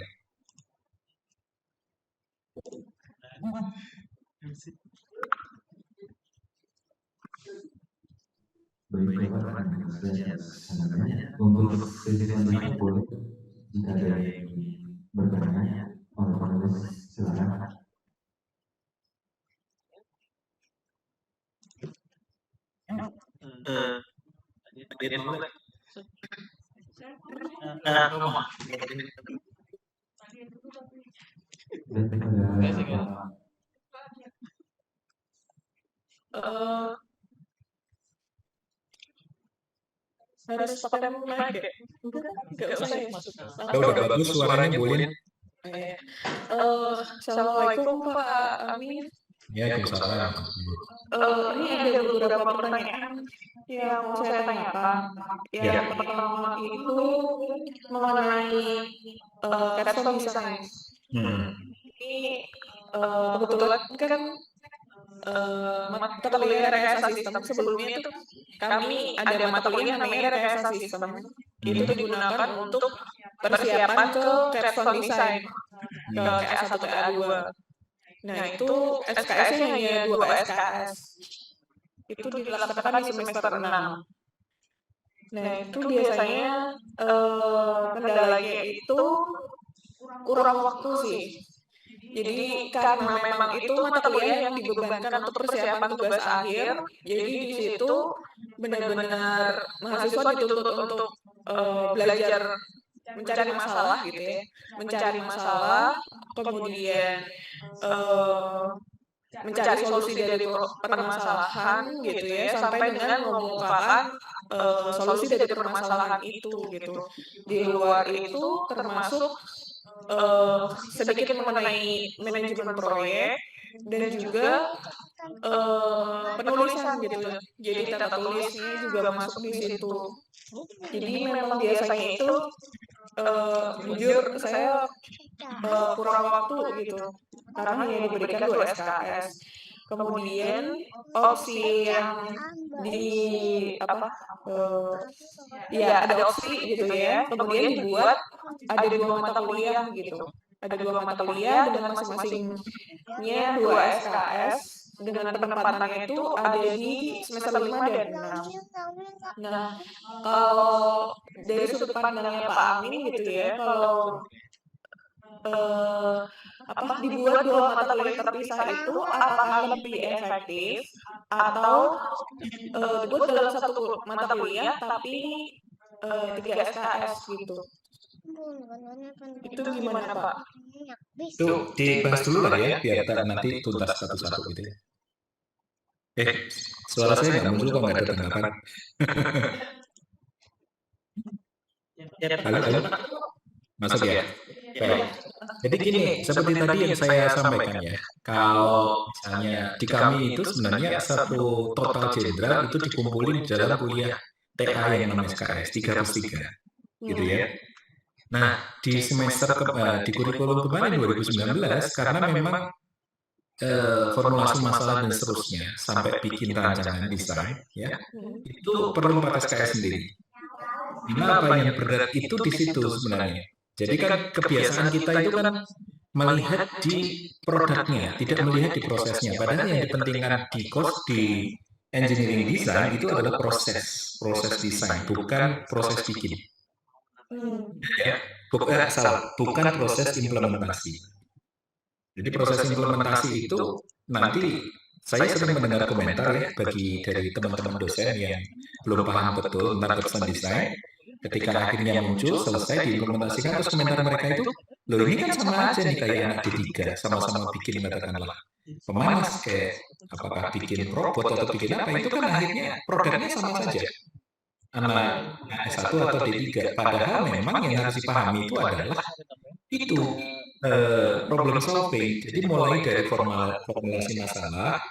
Baik, Bapak, terima kasih atas sambutannya. Untuk sesi selanjutnya boleh jika ada yang bertanya oleh panelis, silakan. Harus pakai mic ya? Enggak usah ya? Udah bagus suaranya, boleh. Assalamualaikum Pak Amin. Ya, Waalaikumsalam. Ini ada beberapa pertanyaan yang mau saya tanyakan. Yang pertama itu mengenai capstone design. Ini kebetulan kan mata kuliah rekayasa sistem sebelumnya itu kami ada mata kuliah namanya rekayasa sistem. Itu digunakan untuk persiapan ke capstone design ke KA1 ke KA2. Nah itu SKS-nya hanya 2 SKS. Itu dilaksanakan di semester 6. Nah itu biasanya kendalanya itu kurang waktu sih. Jadi karena memang itu mata kuliah yang dibebankan untuk persiapan tugas akhir, jadi di situ benar-benar mahasiswa dituntut untuk belajar mencari masalah gitu ya, mencari masalah, kemudian mencari solusi dari permasalahan gitu ya, sampai dengan mengungkapkan solusi dari permasalahan itu gitu. Di luar itu termasuk sedikit mengenai manajemen proyek dan juga penulisan gitu. Jadi tata tulisnya juga masuk di situ. Jadi memang biasanya itu jujur saya kurang waktu gitu karena hanya diberikan 2 SKS. Kemudian opsi yang ada opsi gitu ya. Kemudian dibuat ada 2 mata kuliah gitu. Ada 2 mata kuliah dengan masing-masingnya 2 SKS dengan penempatannya itu ada di semester 5 dan 6. Nah, kalau dari sudut pandangnya Pak Amin gitu ya, kalau dibuat 2 mata kuliah terpisah itu apakah lebih efektif atau dibuat dalam 1 mata kuliah tapi 3 SKS gitu. Itu gimana Pak? Itu dibahas dulu lah ya, biar nanti tuntas satu-satu gitu ya. Suara saya nggak muncul kok, nggak ada tanggapan. Halo? Masuk ya? Baik. Jadi gini, seperti tadi yang saya sampaikan ya, kalau misalnya di kami itu sebenarnya satu total jenderal itu dikumpulin di dalam kuliah TA yang namanya SKS 3+3 gitu ya. Nah di semester di kurikulum kemarin 2019 karena memang formulasi masalah dan seterusnya sampai bikin rancangan desain ya itu perlu 4 SKS sendiri. Nah, apa yang berat itu di situ sebenarnya. Jadi kan kebiasaan kita itu kan melihat di produknya, tidak melihat di prosesnya. Padahal yang dipentingkan di engineering design itu adalah proses desain, bukan proses bikin. Ya, bukan proses implementasi. Jadi proses implementasi itu nanti saya sering mendengar komentar ya dari teman-teman dosen yang belum paham betul tentang kepesan desain. Ketika akhirnya muncul, selesai diimplementasikan, terus komentar mereka itu, loh ini kan sama aja nih kayak anak D3, sama-sama bikin katakanlah pemanas kayak apakah bikin robot atau bikin apa, itu kan akhirnya produknya sama saja. Anak S1 atau D3, padahal memang yang harus dipahami itu adalah itu problem solving. Jadi mulai dari formulasi masalah,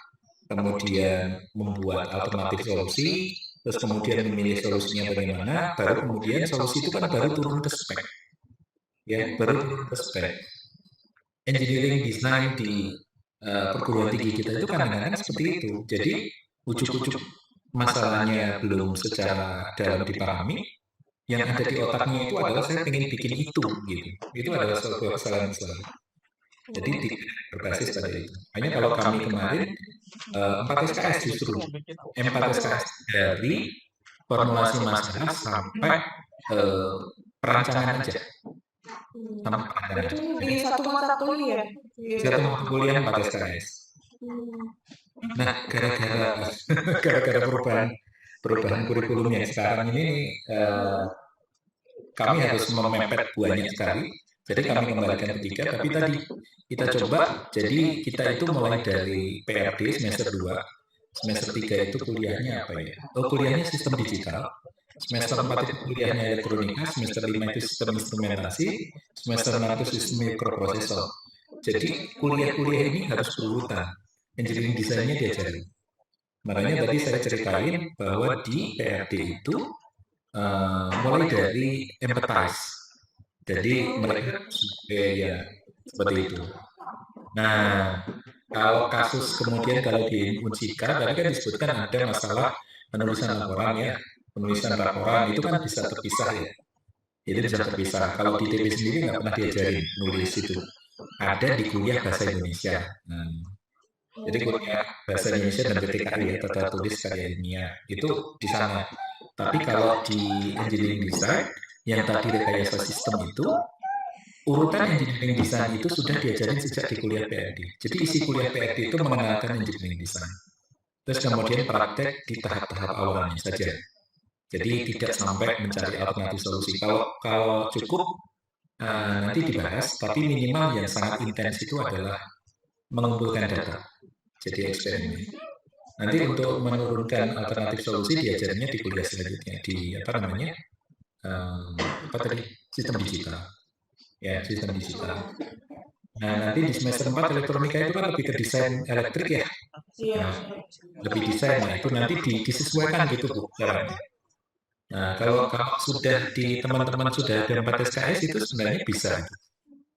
kemudian membuat alternatif solusi, terus kemudian memilih solusinya bagaimana, baru kemudian solusi itu kan baru turun ke spek. Ya, baru turun ke spek. Engineering design di perguruan tinggi kita itu kadang-kadang seperti itu. Jadi ujuk-ujuk masalahnya belum secara dalam dipahami, yang ada di otaknya itu adalah saya ingin bikin itu, gitu. Itu adalah suatu kesalahan besar. Jadi tidak berbasis pada itu. Hanya kalau kami kemarin 4 SKS justru 4 SKS dari formulasi masalah sampai perancangan aja. Sampai perancangan. Di satu mata kuliah. Satu mata kuliah 4 SKS. Nah, gara-gara perubahan kurikulum yang sekarang ini kami harus memepet banyak sekali. Jadi kami kembalikan ke 3, tapi tadi kita coba, jadi kita itu mulai dari PRD semester 2, semester 3 itu kuliahnya apa ya? Kuliahnya sistem digital, semester 4 itu kuliahnya elektronika, semester 5 itu sistem instrumentasi, semester 6 itu sistem mikroprosesor. Jadi kuliah-kuliah ini harus berurutan, engineering desainnya diajarin. Makanya tadi saya ceritain bahwa di PRD itu mulai dari empathize. Jadi mereka ya seperti itu. Nah, kalau kasus kemudian kalau di Unsika tadi kan disebutkan ada masalah penulisan laporan ya, penulisan laporan itu kan bisa terpisah ya. Jadi bisa terpisah. Kalau di TP sendiri nggak pernah diajarin nulis itu. Ada di kuliah bahasa Indonesia. Jadi kuliah bahasa Indonesia dan PTKI ya, tata tulis karya ilmiah itu di sana. Tapi kalau di engineering design yang tadi rekayasa sistem itu, urutan engineering design itu sudah diajarin sejak di kuliah PRD. Jadi isi kuliah PRD itu mengenalkan engineering design. Terus kemudian praktek di tahap-tahap awalnya saja. Jadi tidak sampai mencari alternatif solusi. Kalau cukup nanti dibahas, tapi minimal yang sangat intens itu adalah mengumpulkan data. Jadi eksperimen. Nanti untuk menurunkan alternatif solusi diajarnya di kuliah selanjutnya di apa namanya? Sistem digital. Ya, sistem digital. Nah, nanti di semester 4 elektronika itu kan lebih ke desain elektrik ya. Nah, lebih desain, nah itu nanti disesuaikan gitu Bu caranya. Nah, kalau sudah di teman-teman sudah ada 4 SKS itu sebenarnya bisa.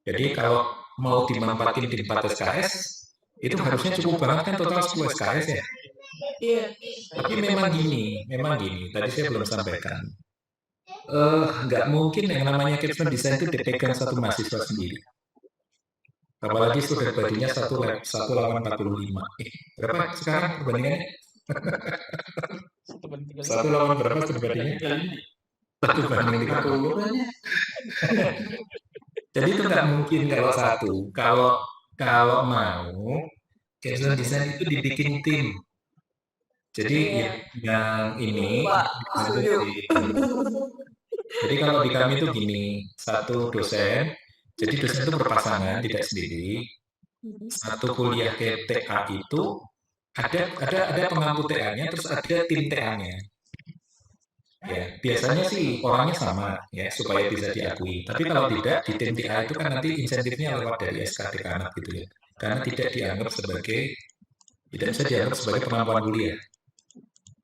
Jadi kalau mau dimanfaatin di 4 SKS itu harusnya cukup banget kan total 10 SKS ya. Iya. Tapi memang gini, tadi saya belum sampaikan. Nggak mungkin yang namanya capstone design itu dipegang satu mahasiswa sendiri. Apalagi student body-nya 1 lawan 45. Berapa sekarang perbandingannya? 1 lawan berapa student body-nya? 1 banding 30. Jadi itu nggak mungkin kalau satu. Kalau mau capstone design itu dibikin tim. Jadi yang ini jadi kalau di kami itu gini, satu dosen, jadi dosen itu berpasangan, tidak sendiri. Satu kuliah ke TA itu ada pemangku TA-nya, terus ada tim TA-nya. Ya, biasanya sih orangnya sama ya supaya bisa diakui. Tapi kalau tidak di tim TA itu kan nanti insentifnya lewat dari SK dekanat gitu ya. Karena tidak bisa dianggap sebagai kemampuan kuliah.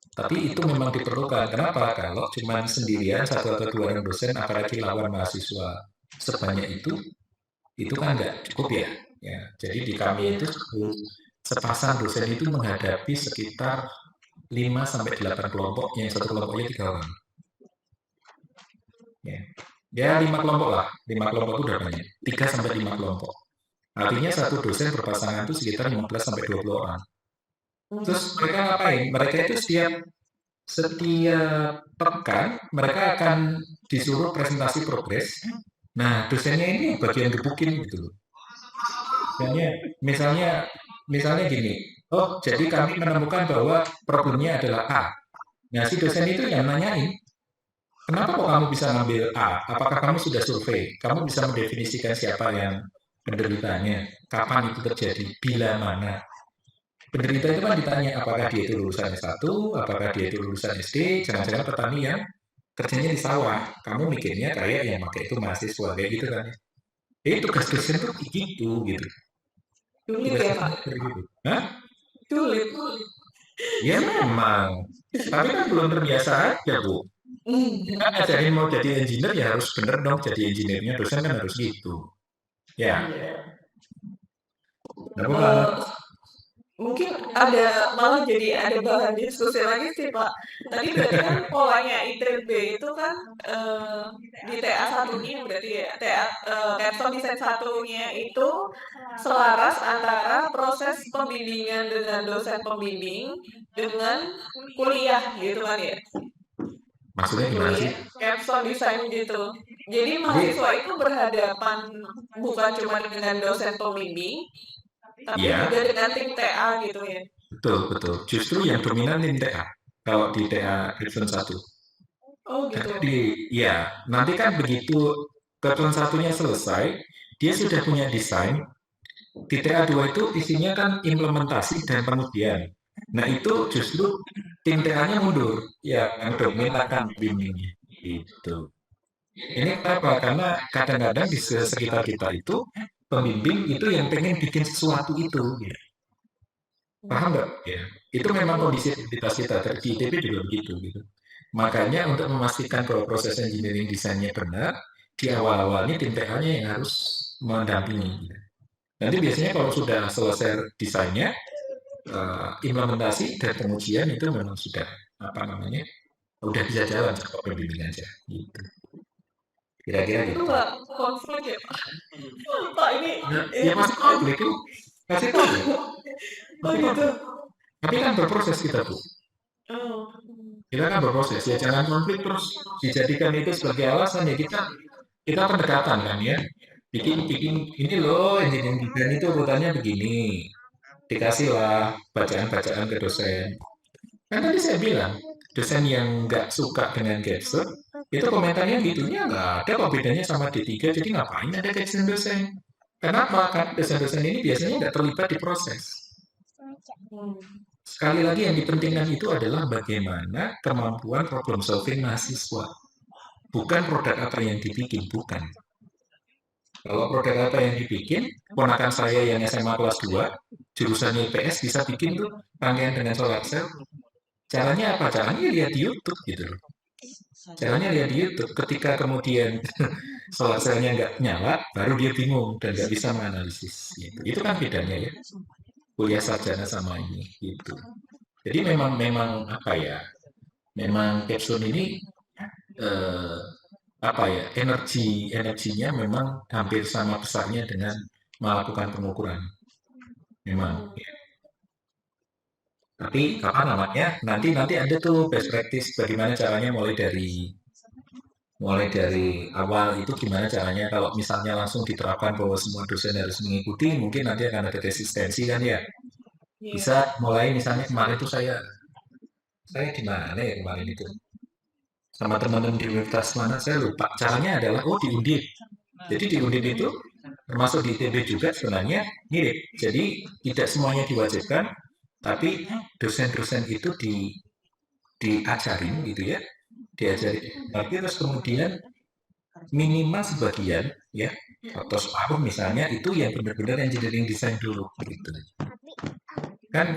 Tapi itu memang diperlukan. Kenapa? Kalau cuma sendirian 1 atau 2 orang dosen, apalagi lawan mahasiswa sebanyak itu kan nggak cukup ya. Jadi di kami itu sepasang dosen itu menghadapi sekitar 5-8 kelompok, yang satu kelompoknya 3 orang. Ya. Ya 5 kelompok lah, 5 kelompok itu udah banyak, 3 sampai 5 kelompok. Artinya satu dosen berpasangan itu sekitar 15 sampai 20 orang. Terus mereka ngapain? Mereka itu setiap pekan mereka akan disuruh presentasi progres. Nah, dosennya ini bagian gebukin gitu loh. Misalnya gini, oh jadi kami menemukan bahwa problemnya adalah A. Nah, si dosen itu yang nanyain, kenapa kok kamu bisa ngambil A? Apakah kamu sudah survei? Kamu bisa mendefinisikan siapa yang penderitanya? Kapan itu terjadi? Bila mana? Penderita itu kan ditanya apakah dia itu lulusan S1, apakah dia itu lulusan SD, jangan-jangan petani yang kerjanya di sawah. Kamu mikirnya kayak yang pakai itu mahasiswa, kayak gitu kan. Tugas dosen tuh gitu. Sulit ya, Pak? Gitu. Hah? Sulit. Ya memang. Tapi kan belum terbiasa aja, Bu. Kan ajarin mau jadi engineer ya harus bener dong jadi engineer-nya, dosen kan harus gitu. Ya. Mungkin malah jadi ada bahan diskusi lagi sih, Pak. Tadi berarti kan polanya ITB itu kan di TA satunya berarti ya, capstone desain satunya itu selaras antara proses pembimbingan dengan dosen pembimbing dengan kuliah gitu kan ya. Maksudnya gimana sih? Capstone desain gitu. Jadi mahasiswa itu berhadapan bukan cuma dengan dosen pembimbing, tapi juga dengan tim TA gitu ya. Betul. Justru yang dominan tim TA. Kalau di TA Capstone 1. Oh gitu. Nanti kan begitu Capstone 1-nya selesai, dia sudah punya desain. Di TA 2 itu isinya kan implementasi dan pengujian. Nah itu justru tim TA-nya mundur, yang dominan bimbingnya. Gitu. Ini kenapa? Karena kadang-kadang di sekitar kita itu pembimbing itu yang pengen bikin sesuatu itu. Gitu. Paham nggak? Ya. Itu memang kondisi identitas kita. Di ITB juga begitu. Gitu. Makanya untuk memastikan bahwa proses engineering desainnya benar, di awal-awalnya tim TA-nya yang harus mendampingi. Gitu. Nanti biasanya kalau sudah selesai desainnya, implementasi dan pengujian itu memang sudah udah bisa jalan sama pembimbing aja. Gitu. Kira-kira gitu. Itu nggak konflik ya, Pak? Pak ini ya masih konflik tuh. Masih konflik. Oh gitu. Tapi kan berproses kita, Bu. Kita kan berproses, ya jangan konflik terus dijadikan itu sebagai alasan ya kita pendekatan kan ya. Bikin ini loh, engineering design itu urutannya begini. Dikasihlah bacaan-bacaan ke dosen. Kan tadi saya bilang, dosen yang nggak suka dengan capstone, itu komentarnya gitu, ya nggak ada kok bedanya sama D3, jadi ngapain ada capstone dosen? Kenapa? Kan dosen-dosen ini biasanya nggak terlibat di proses. Sekali lagi yang dipentingkan itu adalah bagaimana kemampuan problem solving mahasiswa. Bukan produk apa yang dibikin, bukan. Kalau produk apa yang dibikin, ponakan saya yang SMA kelas 2, jurusannya IPS bisa bikin tuh rangkaian dengan solar cell. Caranya apa? Caranya lihat di YouTube gitu loh. Caranya lihat di YouTube. Ketika kemudian solar cell-nya nggak nyala, baru dia bingung dan nggak bisa menganalisis. Gitu. Itu kan bedanya ya. Kuliah sarjana sama ini. Gitu. Jadi memang apa ya? Memang capstone ini energinya memang hampir sama besarnya dengan melakukan pengukuran. Memang. Ya. Tapi nanti ada tuh best practice bagaimana caranya mulai dari awal itu gimana caranya kalau misalnya langsung diterapkan bahwa semua dosen harus mengikuti, mungkin nanti akan ada resistensi kan ya. Bisa mulai misalnya kemarin itu saya di mana ya kemarin itu sama teman-teman di universitas mana saya lupa. Caranya adalah di Undip. Jadi di Undip itu termasuk di ITB juga sebenarnya mirip. Jadi tidak semuanya diwajibkan, tapi dosen-dosen itu diajarin gitu ya, tapi terus kemudian minimal sebagian ya atau separuh misalnya itu yang benar-benar engineering design dulu gitu. Kan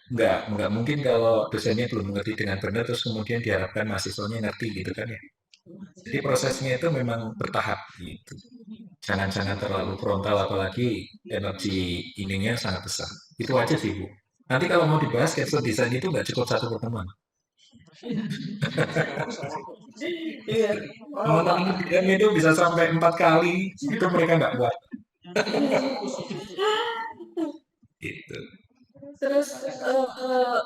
nggak mungkin kalau dosennya belum mengerti dengan benar terus kemudian diharapkan mahasiswanya ngerti gitu kan ya. Jadi prosesnya itu memang bertahap gitu. Jangan terlalu frontal apalagi energi ininya sangat besar. Itu aja sih Bu. Nanti kalau mau dibahas capstone design itu nggak cukup satu pertemuan. Iya. Memenuhi MBKM itu bisa sampai 4 kali, itu mereka nggak kuat. Gitu. Terus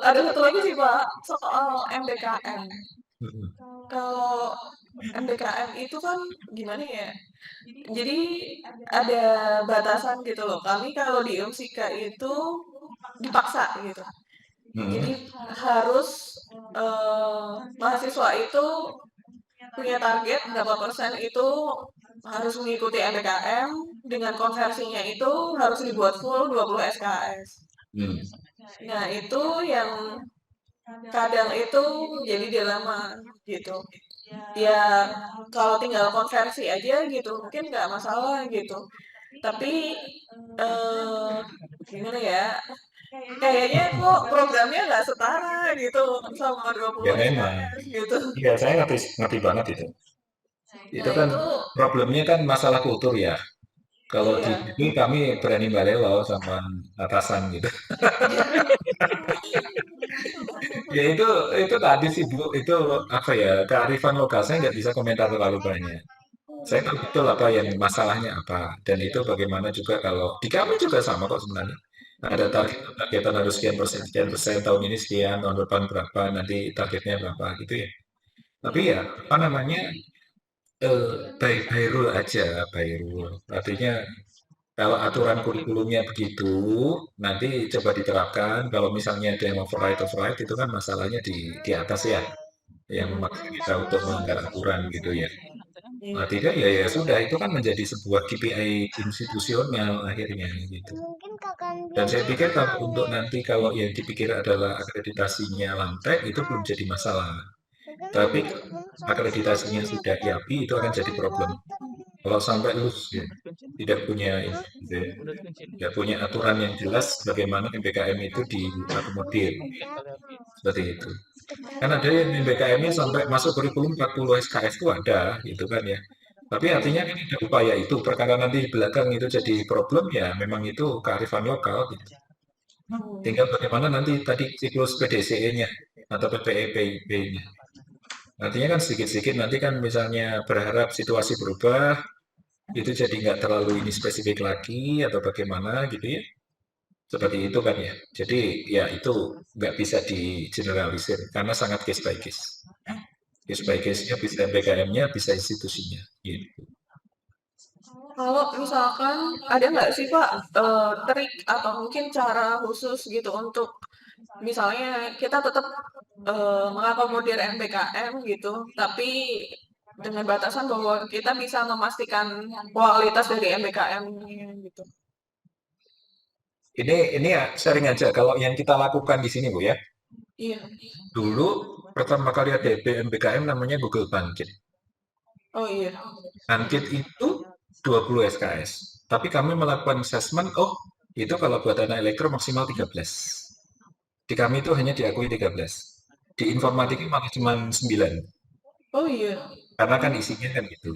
ada satu lagi sih Pak, soal MBKM. Mhm. Kalau MBKM itu kan gimana ya? Jadi ada batasan gitu loh. Kami kalau di UMSIKA itu dipaksa gitu. Jadi harus mahasiswa itu punya target berapa persen itu harus mengikuti MBKM, dengan konversinya itu harus dibuat full 20 SKS. Nah itu yang kadang itu jadi dilema gitu. Ya kalau tinggal konversi aja gitu mungkin nggak masalah gitu. Tapi gimana ya? Kayaknya kok programnya nggak setara gitu sama 20 Ya memang. SKS gitu. Iya, saya ngerti banget itu. Itu Nah kan itu problemnya kan masalah kultur ya. Kalau di iya. sini kami berani balelo sama atasan gitu. Ya itu tadi sih Bu, itu apa ya, kearifan lokal saya nggak bisa komentar terlalu banyak. Saya tahu betul apa yang masalahnya apa, dan itu bagaimana juga kalau di kami juga sama kok sebenarnya. Ada targetan harus sekian persen, tahun ini sekian, tahun depan berapa, nanti targetnya berapa gitu ya. Tapi ya apa namanya, by rule aja, by rule. Artinya kalau aturan kurikulumnya begitu, nanti coba diterapkan. Kalau misalnya ada yang override itu kan masalahnya di atas ya, yang memaksa kita untuk melanggar aturan gitu ya. Nah, tidak ya ya sudah itu kan menjadi sebuah KPI institusional akhirnya gitu. Dan saya pikir kalau untuk nanti kalau yang dipikir adalah akreditasinya lantai itu belum jadi masalah. Tapi akreditasinya sudah IAPI itu akan jadi problem. Kalau sampai lulus ya, tidak punya ini, gitu ya, tidak punya aturan yang jelas bagaimana MBKM itu diakomodir seperti itu. Kan ada yang MBKM-nya sampai masuk kurikulum 40 SKS itu ada gitu kan ya. Tapi artinya kan ada upaya itu, perkara nanti di belakang itu jadi problem ya memang itu kearifan lokal gitu. Tinggal bagaimana nanti tadi siklus PDCE-nya atau PPEP-nya. Artinya kan sedikit-sedikit nanti kan misalnya berharap situasi berubah, itu jadi nggak terlalu ini spesifik lagi atau bagaimana gitu ya. Seperti itu kan ya. Jadi ya itu nggak bisa di-generalisir karena sangat case by case. Case by case-nya bisa MBKM-nya, bisa institusinya. Gitu. Kalau misalkan ada nggak sih Pak trik atau mungkin cara khusus gitu untuk misalnya kita tetap mengakomodir MBKM gitu, tapi dengan batasan bahwa kita bisa memastikan kualitas dari MBKM-nya gitu. Ini ya sharing aja. Kalau yang kita lakukan di sini Bu ya, Iya. dulu pertama kali ada MBKM namanya Google Bangkit. Oh iya. Bangkit itu 20 SKS. Tapi kami melakukan assessment, oh itu kalau buat anak elektro maksimal 13. Di kami itu hanya diakui 13. Di informatika malah cuma 9. Oh iya. Karena kan isinya kan gitu.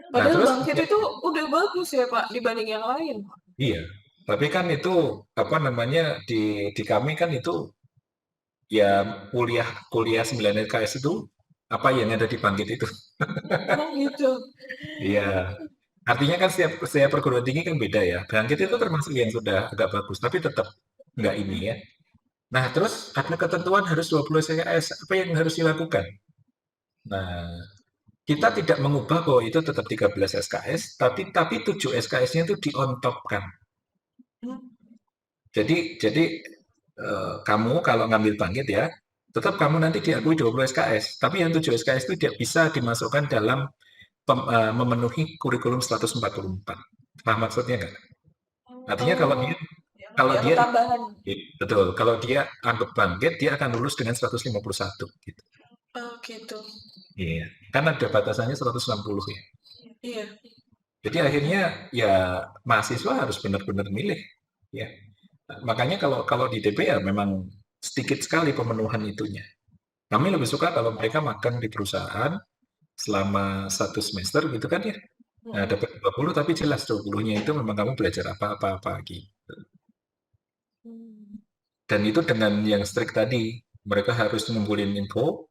Nah, Padahal terus Bangkit itu udah bagus ya Pak dibanding yang lain. iya, tapi kan itu apa namanya di kami kan itu ya kuliah 9 LKS itu apa yang ada di Bangkit itu. Oh gitu. Iya. Artinya kan setiap perguruan tinggi kan beda ya. Bangkit itu termasuk yang sudah agak bagus, tapi tetap nggak ini ya. Nah, terus ada ketentuan harus 20 SKS. Apa yang harus dilakukan? Nah, kita tidak mengubah bahwa itu tetap 13 SKS, tapi 7 SKS-nya itu di-on-top-kan. Jadi kamu kalau ngambil Bangkit ya, tetap kamu nanti diakui 20 SKS, tapi yang 7 SKS itu tidak bisa dimasukkan dalam memenuhi kurikulum 144. Paham maksudnya nggak? Artinya kalau Ya, dia tambahan. betul, kalau dia anggap Bangkit, dia akan lulus dengan 151 gitu. Oh gitu. Iya, kan ada batasannya 160 ya. Iya. Jadi akhirnya ya mahasiswa harus benar-benar milih ya. Makanya kalau di DP ya memang sedikit sekali pemenuhan itunya. Kami lebih suka kalau mereka magang di perusahaan selama 1 semester gitu kan ya. Nah, dapat 20 tapi jelas 20-nya itu memang kamu belajar apa-apa gitu. Dan itu dengan yang strict tadi, mereka harus ngumpulin info,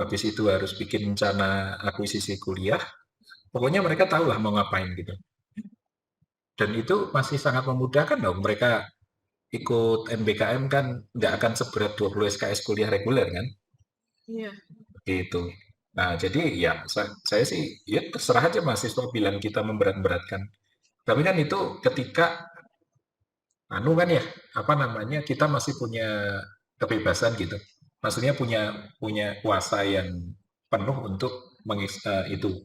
habis itu harus bikin rencana akuisisi kuliah, pokoknya mereka tahu lah mau ngapain gitu. Dan itu masih sangat memudahkan dong, mereka ikut MBKM kan nggak akan seberat 20 SKS kuliah reguler kan, Iya. gitu. Nah, jadi ya saya sih ya terserah aja mahasiswa bilang kita memberat-beratkan. Tapi kan itu ketika anu kan ya, apa namanya, kita masih punya kebebasan gitu. Maksudnya punya punya kuasa yang penuh untuk itu.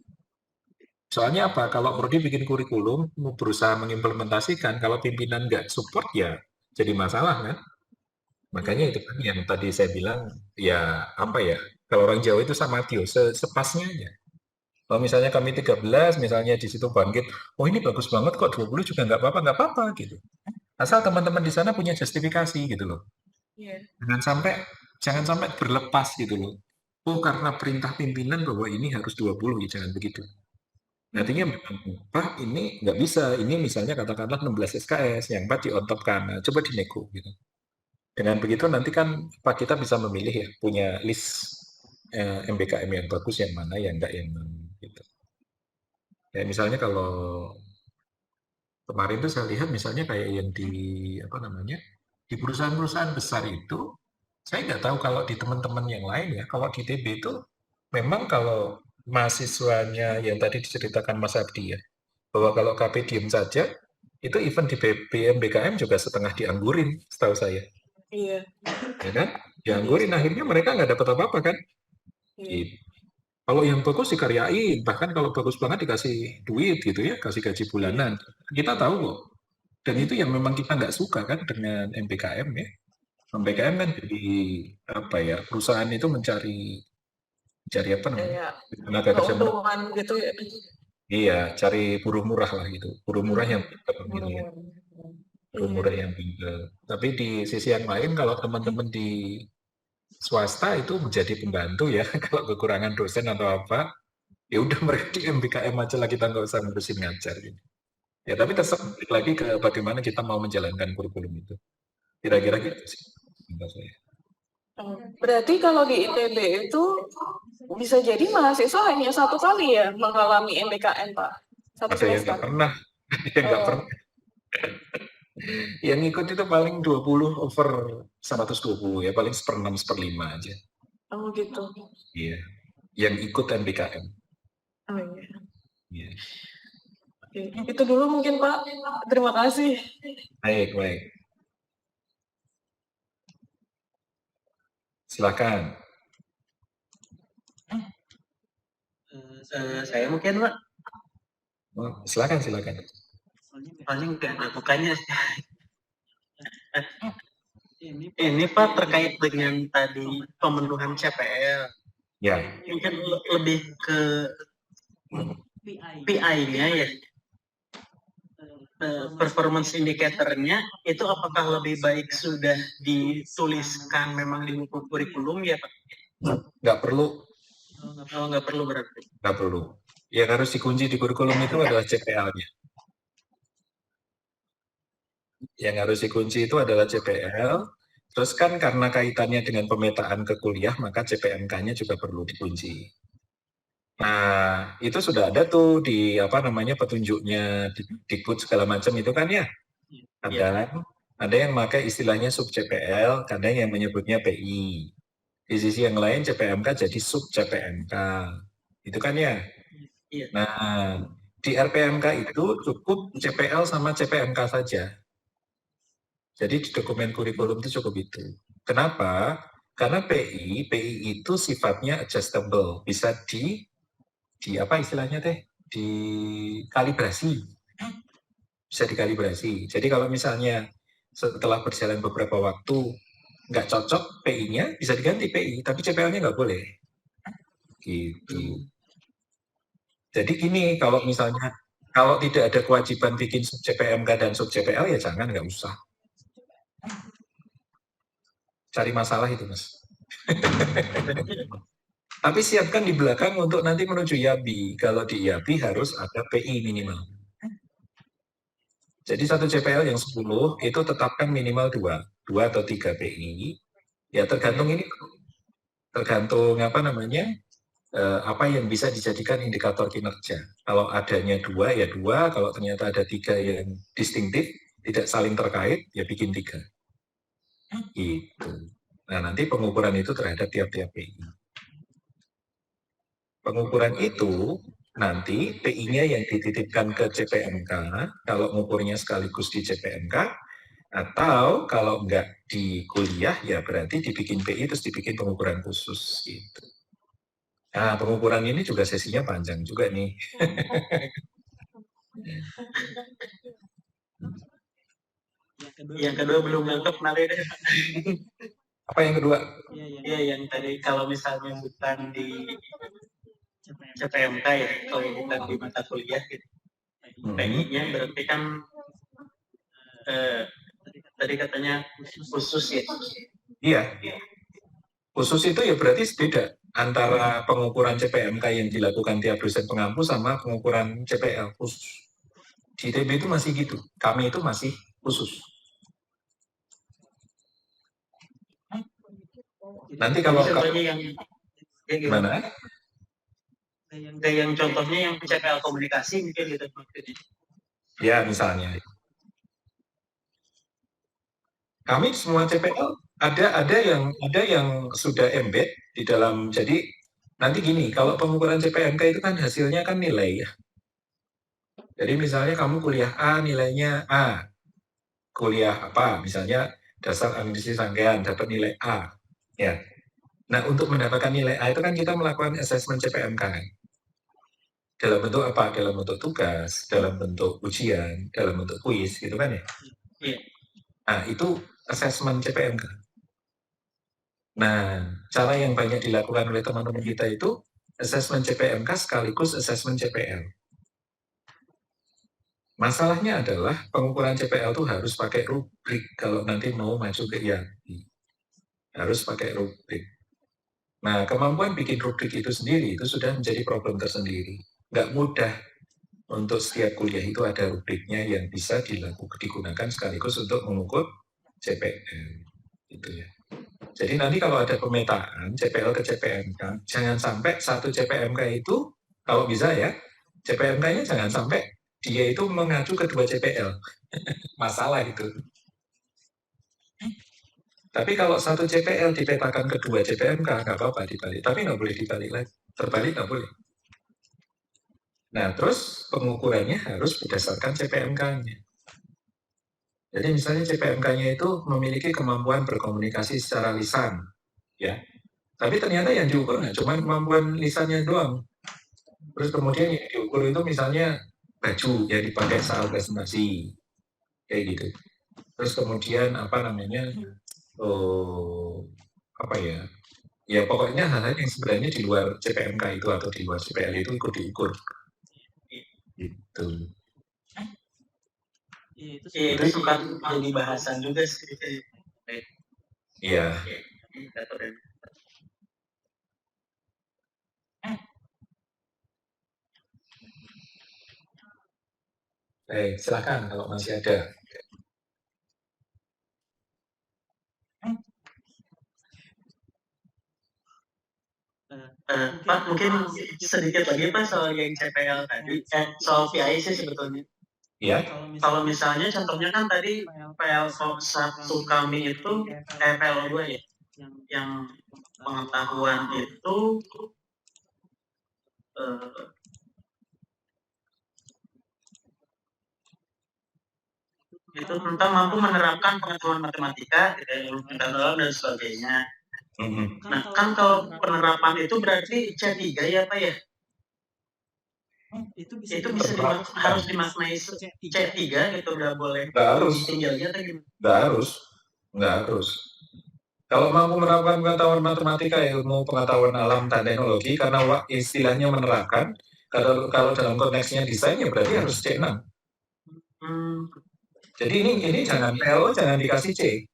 Soalnya apa? Kalau prodi bikin kurikulum, mau berusaha mengimplementasikan, kalau pimpinan nggak support ya jadi masalah kan. Makanya itu kan yang tadi saya bilang, ya apa ya, kalau orang Jawa itu samatio, sepasnya aja. Kalau misalnya kami 13, misalnya di situ bangkit, oh ini bagus banget kok 20 juga nggak apa-apa gitu. Asal teman-teman di sana punya justifikasi gitu loh. Iya. Jangan sampai berlepas gitu loh. Oh karena perintah pimpinan bahwa ini harus 20, ya jangan begitu. Artinya memang, Pak ini nggak bisa, ini misalnya katakanlah 16 SKS, yang 4 diontopkan, nah, coba dinego gitu. Dengan begitu nanti kan Pak kita bisa memilih ya, punya list MBKM yang bagus, yang mana, yang enggak, yang mana gitu. Ya misalnya kalau kemarin tuh saya lihat misalnya kayak yang di apa namanya, di perusahaan-perusahaan besar itu, saya nggak tahu kalau di teman-teman yang lain ya, kalau di TB itu memang kalau mahasiswanya yang tadi diceritakan Mas Abdi ya, bahwa kalau KP diem saja, itu event di BMBKM juga setengah dianggurin, setahu saya. Iya. Ya kan? Dianggurin, akhirnya mereka nggak dapat apa-apa kan? Iya. Gitu. Kalau yang bagus dikaryain, bahkan kalau bagus banget dikasih duit gitu ya, kasih gaji bulanan. Kita tahu kok. Dan itu yang memang kita nggak suka kan dengan MBKM ya. MBKM kan jadi apa ya, perusahaan itu mencari apa namanya? Kayak Tenaga kerja murah. keuntungan gitu ya. Iya, cari buruh murah lah gitu. Buruh murah yang pintar gitu ya. Buruh Iya. murah yang pintar. Tapi di sisi yang lain kalau teman-teman di swasta itu menjadi pembantu ya, kalau kekurangan dosen atau apa, ya udah mereka di MBKM aja lah, kita nggak usah ngurusin ngajar gitu. Ya tapi tetap balik lagi ke bagaimana kita mau menjalankan kurikulum itu. Kira-kira gitu sih menurut saya. Berarti kalau di ITB itu bisa jadi mahasiswa hanya satu kali ya mengalami MBKM, Pak? Satu Masa ya semester. nggak pernah, ya nggak pernah. Yang ikut itu paling 20/120 ya, paling 1/6, 1/5 aja. Oh gitu. Iya, yang ikut MBKM. Oh iya. Iya. Oke. Itu dulu mungkin Pak. Terima kasih. Baik. Silakan. Saya mungkin Pak. Oh, silakan. Paling nggak ada bukannya. Ini Pak terkait dengan tadi pemenuhan CPL. Ya. Mungkin lebih ke PI-nya ya. Performance indicator-nya itu apakah lebih baik sudah dituliskan memang di buku kurikulum ya Pak? Nggak perlu. Oh, nggak perlu berarti. Nggak perlu. Yang harus dikunci di kurikulum itu adalah CPL-nya. Yang harus dikunci itu adalah CPL. Terus kan karena kaitannya dengan pemetaan ke kuliah, maka CPMK-nya juga perlu dikunci. Nah, itu sudah ada tuh di apa namanya petunjuknya Dikbud segala macam itu kan ya. Ada yang pakai istilahnya sub CPL, kadang yang menyebutnya PI. Di sisi yang lain CPMK jadi sub CPMK. Itu kan ya. Nah, di RPMK itu cukup CPL sama CPMK saja. Jadi di dokumen kurikulum itu cukup itu. Kenapa? Karena PI itu sifatnya adjustable, bisa di apa istilahnya teh? Dikalibrasi. Bisa dikalibrasi. Jadi kalau misalnya setelah berjalan beberapa waktu nggak cocok PI-nya, bisa diganti PI, tapi CPL-nya nggak boleh. Gitu. Jadi gini, kalau misalnya kalau tidak ada kewajiban bikin sub CPMK dan sub CPL ya jangan, nggak usah. Cari masalah itu Mas. Tapi siapkan di belakang untuk nanti menuju IABI. Kalau di IABI harus ada PI minimal. Jadi satu CPL yang 10 itu tetapkan minimal 2 atau 3 PI. Ya tergantung ini. tergantung apa yang bisa dijadikan indikator kinerja. Kalau adanya 2 ya 2, kalau ternyata ada 3 yang distinktif, tidak saling terkait, ya bikin 3. Gitu. Nah, nanti pengukuran itu terhadap tiap-tiap PI. Pengukuran itu nanti PI-nya yang dititipkan ke CPMK, kalau ngukurnya sekaligus di CPMK, atau kalau enggak di kuliah, ya berarti dibikin PI terus dibikin pengukuran khusus gitu. Nah, pengukuran ini juga sesinya panjang juga nih. Yang kedua belum nangkep nanti deh. Apa yang kedua? Iya, yang tadi kalau misalnya bukan di CPMK ya, kalau bukan di mata kuliah gitu. PI-nya berarti kan tadi katanya khusus ya. Iya. Khusus itu ya berarti beda antara pengukuran CPMK yang dilakukan tiap dosen pengampu sama pengukuran CPL khusus. Di ITB itu masih gitu. Kami itu masih khusus. Nanti kalau yang gimana? Yang contohnya yang CPL komunikasi mungkin gitu maksudnya. Ya, misalnya. Kami semua CPL ada yang sudah embed di dalam. Jadi nanti gini, kalau pengukuran CPMK itu kan hasilnya kan nilai ya. Jadi misalnya kamu kuliah A nilainya A, kuliah apa misalnya dasar analisis rangkaian dapat nilai A, ya. Nah, untuk mendapatkan nilai A itu kan kita melakukan asesmen CPMK kan. Dalam bentuk apa? Dalam bentuk tugas, dalam bentuk ujian, dalam bentuk kuis gitu kan ya. Iya. Nah, itu asesmen CPMK. Nah, cara yang banyak dilakukan oleh teman-teman kita itu asesmen CPMK sekaligus asesmen CPL. Masalahnya adalah pengukuran CPL itu harus pakai rubrik kalau nanti mau maju ke IATI. Harus pakai rubrik. Nah, kemampuan bikin rubrik itu sendiri itu sudah menjadi problem tersendiri. Nggak mudah untuk setiap kuliah itu ada rubriknya yang bisa digunakan sekaligus untuk mengukur CPL. Gitu ya. Jadi nanti kalau ada pemetaan CPL ke CPMK, jangan sampai satu CPMK itu, kalau bisa ya, CPMK-nya jangan sampai dia itu mengacu ke 2 CPL. Masalah itu. Tapi kalau satu CPL dipetakan ke 2 CPMK, nggak apa-apa dibalik. Tapi nggak boleh dibalik lagi. Terbalik nggak boleh. Nah, terus pengukurannya harus berdasarkan CPMK-nya. Jadi misalnya CPMK-nya itu memiliki kemampuan berkomunikasi secara lisan, ya. Tapi ternyata yang diukur nggak cuma kemampuan lisannya doang. Terus kemudian yang diukur itu misalnya baju yang dipakai saat presentasi, kayak gitu. Terus kemudian ya pokoknya hal-hal yang sebenarnya di luar CPMK itu atau di luar CPL itu ikut diukur. Gitu. Itu suka jadi bahasan juga sih. Iya. Silakan kalau masih ada. Pak, mungkin sedikit lagi Pak soal yang CPL tadi, soal PI sih sebetulnya. Iya. Kalau misalnya contohnya kan tadi PL1 kami itu PL2 ya, yang pengetahuan itu tentang mampu menerapkan pengetahuan matematika, dalam dan sebagainya. Nah, kan kalau penerapan itu berarti C3 ya Pak ya? Itu bisa harus dimaknai C3 gitu, nggak boleh. Nggak harus. Tinggalnya atau gimana? Nggak harus. Kalau mampu menerapkan pengetahuan matematika, ilmu pengetahuan alam dan teknologi, karena istilahnya menerapkan, kalau dalam konteksnya desain ya berarti harus C6. Jadi ini jangan PLO jangan dikasih C.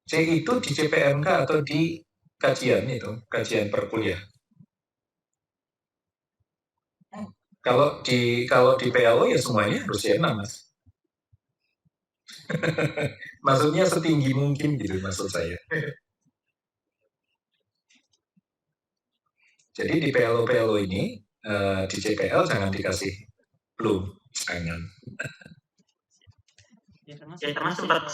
C itu di CPMK atau di kajian perkuliah. Kalau di PLO ya semuanya harus C6, Mas. Maksudnya setinggi mungkin gitu maksud saya. Jadi di PLO ini, di JPL jangan dikasih belum, jangan. Ya karena sempat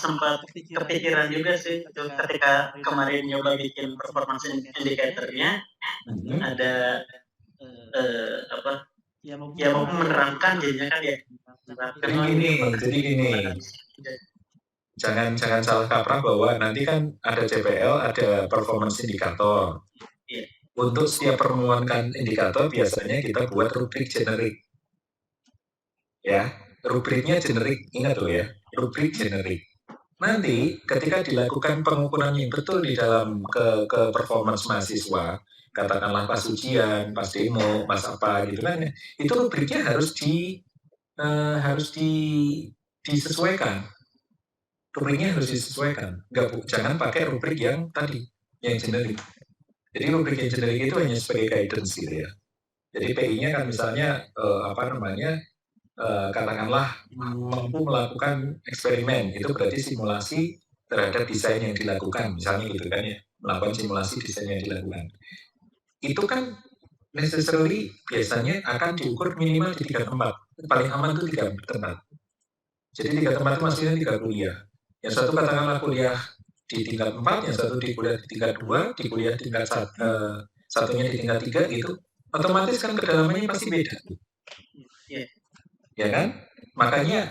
kepikiran juga sih ketika kemarin nyoba bikin performance indicator-nya, ada mau menerangkan jadinya kan ya. Jadi gini. Jangan salah kaprah bahwa nanti kan ada JPL, ada performance indikator. Untuk setiap pertemuan indikator biasanya kita buat rubrik generik. Ya, rubriknya generik, ingat loh ya, rubrik generik. Nanti ketika dilakukan pengukuran yang betul di dalam ke performance mahasiswa, katakanlah pas ujian, pas demo, pas apa gitu kan, itu rubriknya harus disesuaikan. Rubriknya harus disesuaikan. Jangan pakai rubrik yang tadi, yang generik. Jadi rubrik yang generik itu hanya sebagai guidance gitu ya. Jadi PI-nya kan misalnya katakanlah mampu melakukan eksperimen, itu berarti simulasi terhadap desain yang dilakukan, misalnya gitu kan ya, melakukan simulasi desain yang dilakukan. Itu kan necessarily biasanya akan diukur minimal di 3 tempat. Paling aman itu 3 tempat. Jadi 3 tempat itu maksudnya 3 kuliah. Yang satu katakanlah kuliah di tingkat 4, yang satu di kuliah di tingkat 2, di kuliah tingkat satunya di tingkat 3 gitu. Otomatis kan kedalamannya pasti beda. Ya kan? Makanya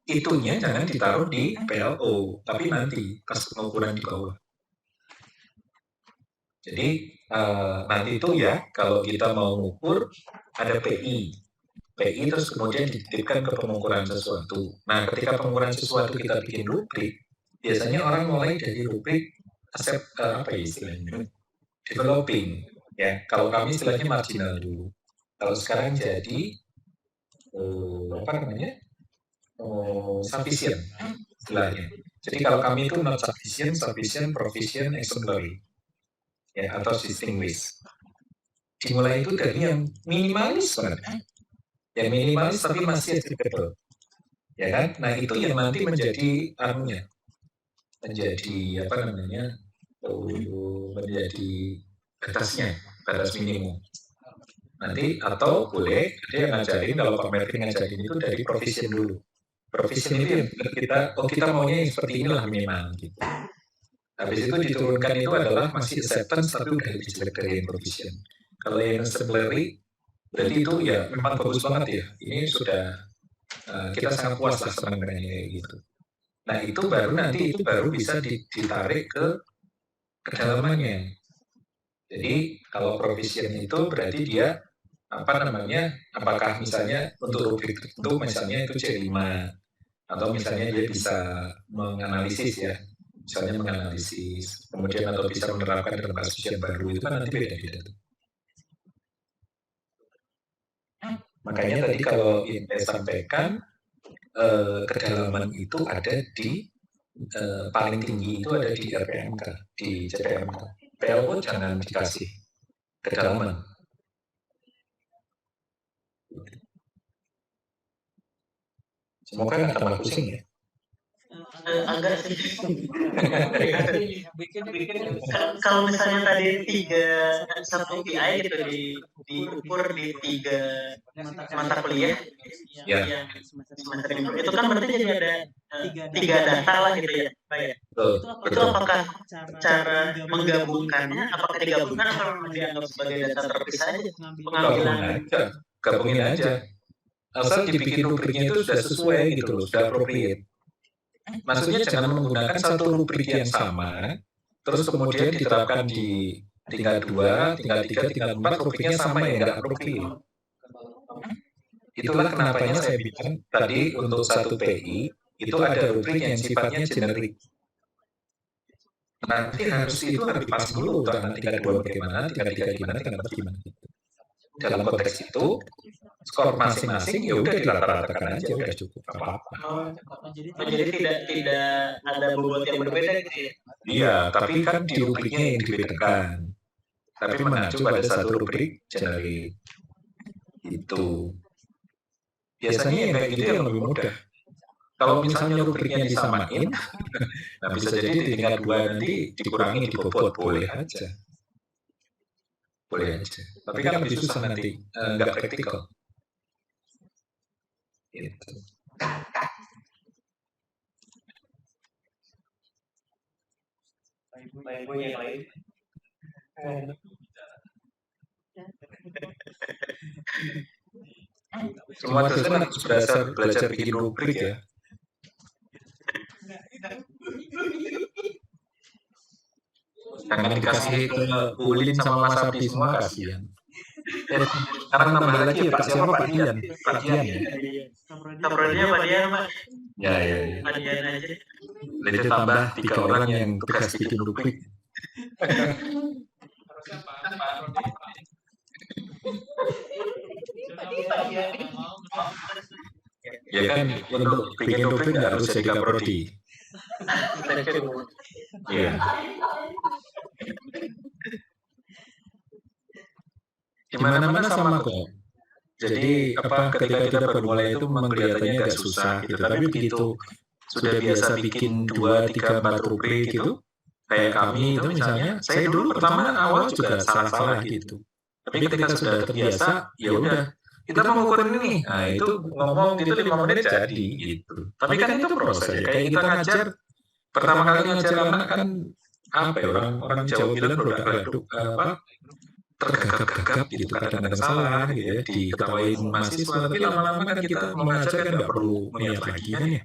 itunya jangan ditaruh di PLO, tapi nanti pas pengukuran di bawah. Jadi nanti itu ya, kalau kita mau mengukur ada PI terus kemudian dititipkan ke pengukuran sesuatu. Nah, ketika pengukuran sesuatu kita bikin rubrik, biasanya orang mulai dari rubrik developing. Ya, kalau kami istilahnya marginal dulu. Kalau sekarang jadi sufficient istilahnya. Jadi kalau kami itu not sufficient, proficient, exemplary, ya, atau distinguished. Dimulai itu dari yang minimalis banget, yang minimalis tapi masih acceptable, ya kan? Nah itu yang nanti menjadi menjadi batas minimum. Nanti atau boleh ada yang ngajarin, kalau Pak Melvin ngajarin itu dari proficient dulu. Proficient itu yang kita maunya yang seperti inilah minimal gitu. Habis itu diturunkan itu adalah masih acceptance tapi udah lebih jelek dari yang proficient. Kalau yang exemplary berarti itu ya memang bagus banget ya. Ini sudah kita sangat puas lah senang dengan ini gitu. Nah itu baru bisa ditarik ke kedalamannya. Jadi kalau proficient itu berarti dia apakah misalnya untuk rubrik tertentu misalnya itu C5 atau misalnya dia bisa menganalisis ya, misalnya menganalisis kemudian atau bisa menerapkan dalam kasus yang baru, itu kan nanti beda-beda. Makanya tadi kalau Intes sampaikan kedalaman itu ada di paling tinggi itu ada di RPMK, di JPMK. PLO jangan dikasih kedalaman. Semoga nggak tambah pusing ya. Agak sih. Kalau misalnya tadi satu PI gitu diukur di 3 mata kuliah, ya. Semester ini, itu kan berarti jadi ada 3 data lah gitu ya, Pak ya. Itu apakah cara menggabungkannya, apakah digabungkan atau dianggap sebagai data terpisah aja pengambilan? Gabungin aja. Asal dibikin rubriknya itu sudah sesuai gitu loh, sudah appropriate. Maksudnya jangan menggunakan satu rubrik yang sama, terus kemudian diterapkan di tingkat 2, tingkat 3, tingkat 4, rubriknya sama ya, nggak appropriate. Itulah kenapanya saya bilang tadi untuk satu PI, itu ada rubrik yang sifatnya generik. Nanti harus pas dulu, tingkat 2 bagaimana, tingkat 3 gimana, tingkat 4 gimana. Dalam konteks itu, skor masing-masing ya udah dirata-ratakan aja, udah cukup apa-apa. Jadi tidak ada bobot yang berbeda gitu ya? Iya, tapi kan di rubriknya yang dibedakan. Tapi mengacu pada satu rubrik generik. Itu. Biasanya yang kayak gitu yang lebih mudah. Kalau misalnya rubriknya disamain, nah bisa jadi di tingkat 2 nanti dikurangi, dibobot, boleh aja. boleh aja. Tapi kan lebih susah nanti, nggak praktikal. Gitu. Ibu yang lain. Semua dosen harus belajar bikin rubrik ya. Jangan dikasih ke Bu Lin sama Mas Abi semua, kasihan. Sekarang nambah lagi ya Pak siapa Pak Dian? Pak Dian ya. Kaprodinya Pak Dian, Pak. Ya. Pak Dian aja. Jadi tambah 3 orang yang tugas bikin rubrik. Ya kan untuk bikin rubrik nggak harus jadi kaprodi. Iya. Di mana-mana sama kok. Jadi ketika kita bermulai itu memang kelihatannya agak susah gitu. Tapi begitu sudah biasa bikin 2, 3, 4 rubrik gitu, kayak kami itu misalnya, saya dulu pertama awal juga salah-salah gitu. Tapi ketika sudah terbiasa, ya udah kita mau ngukurin ini. Nah itu ngomong gitu 5 menit jadi gitu. Tapi kan itu proses ya. Kayak kita ngajar, pertama kali ngajar anak kan apa ya, orang Jawa bilang produk tergagap-gagap gitu, kadang-kadang salah gitu ya, diketawain mahasiswa, tapi lama-lama kan kita mengajar kan nggak perlu niat lagi kan ya,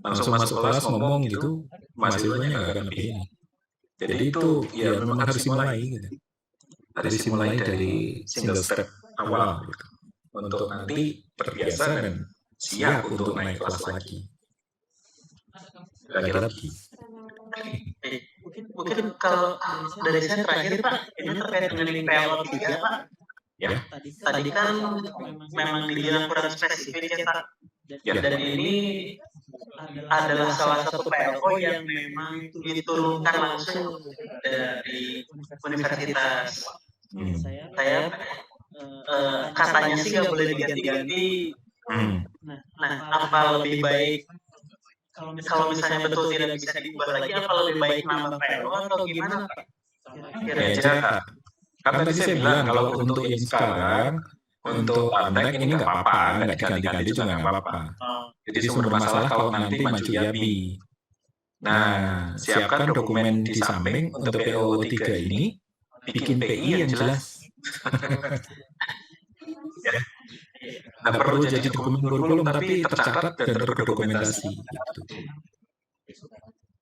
langsung masuk kelas ngomong gitu, mahasiswanya nggak akan lebih ini. Jadi itu ya memang harus dimulai gitu, harus dimulai dari single step awal gitu, untuk nanti terbiasa dan siap untuk naik kelas lagi. Lagi. Mungkin kalau dari saya terakhir Pak, ini terkait dengan PLO 3 Pak. Ya. Tadi kan memang dibilang kurang spesifik ya Pak. Dan ini adalah salah satu PLO yang memang diturunkan langsung dari universitas. Saya katanya sih nggak boleh diganti-ganti. Nah, apa lebih baik kalau misalnya betul tidak bisa diubah lagi, apa lebih baik nambah PLO atau gimana Pak? Kira-kira. Kan tadi saya bilang kalau untuk yang sekarang, untuk Amtek ini nggak apa-apa, nggak diganti-ganti juga nggak apa-apa. Jadi sumber masalah kalau nanti maju YABI. Nah, siapkan dokumen di samping untuk PO 3 ini, bikin PI yang jelas. Nggak perlu jadi dokumen kurikulum, tapi tercatat dan terdokumentasi. Gitu.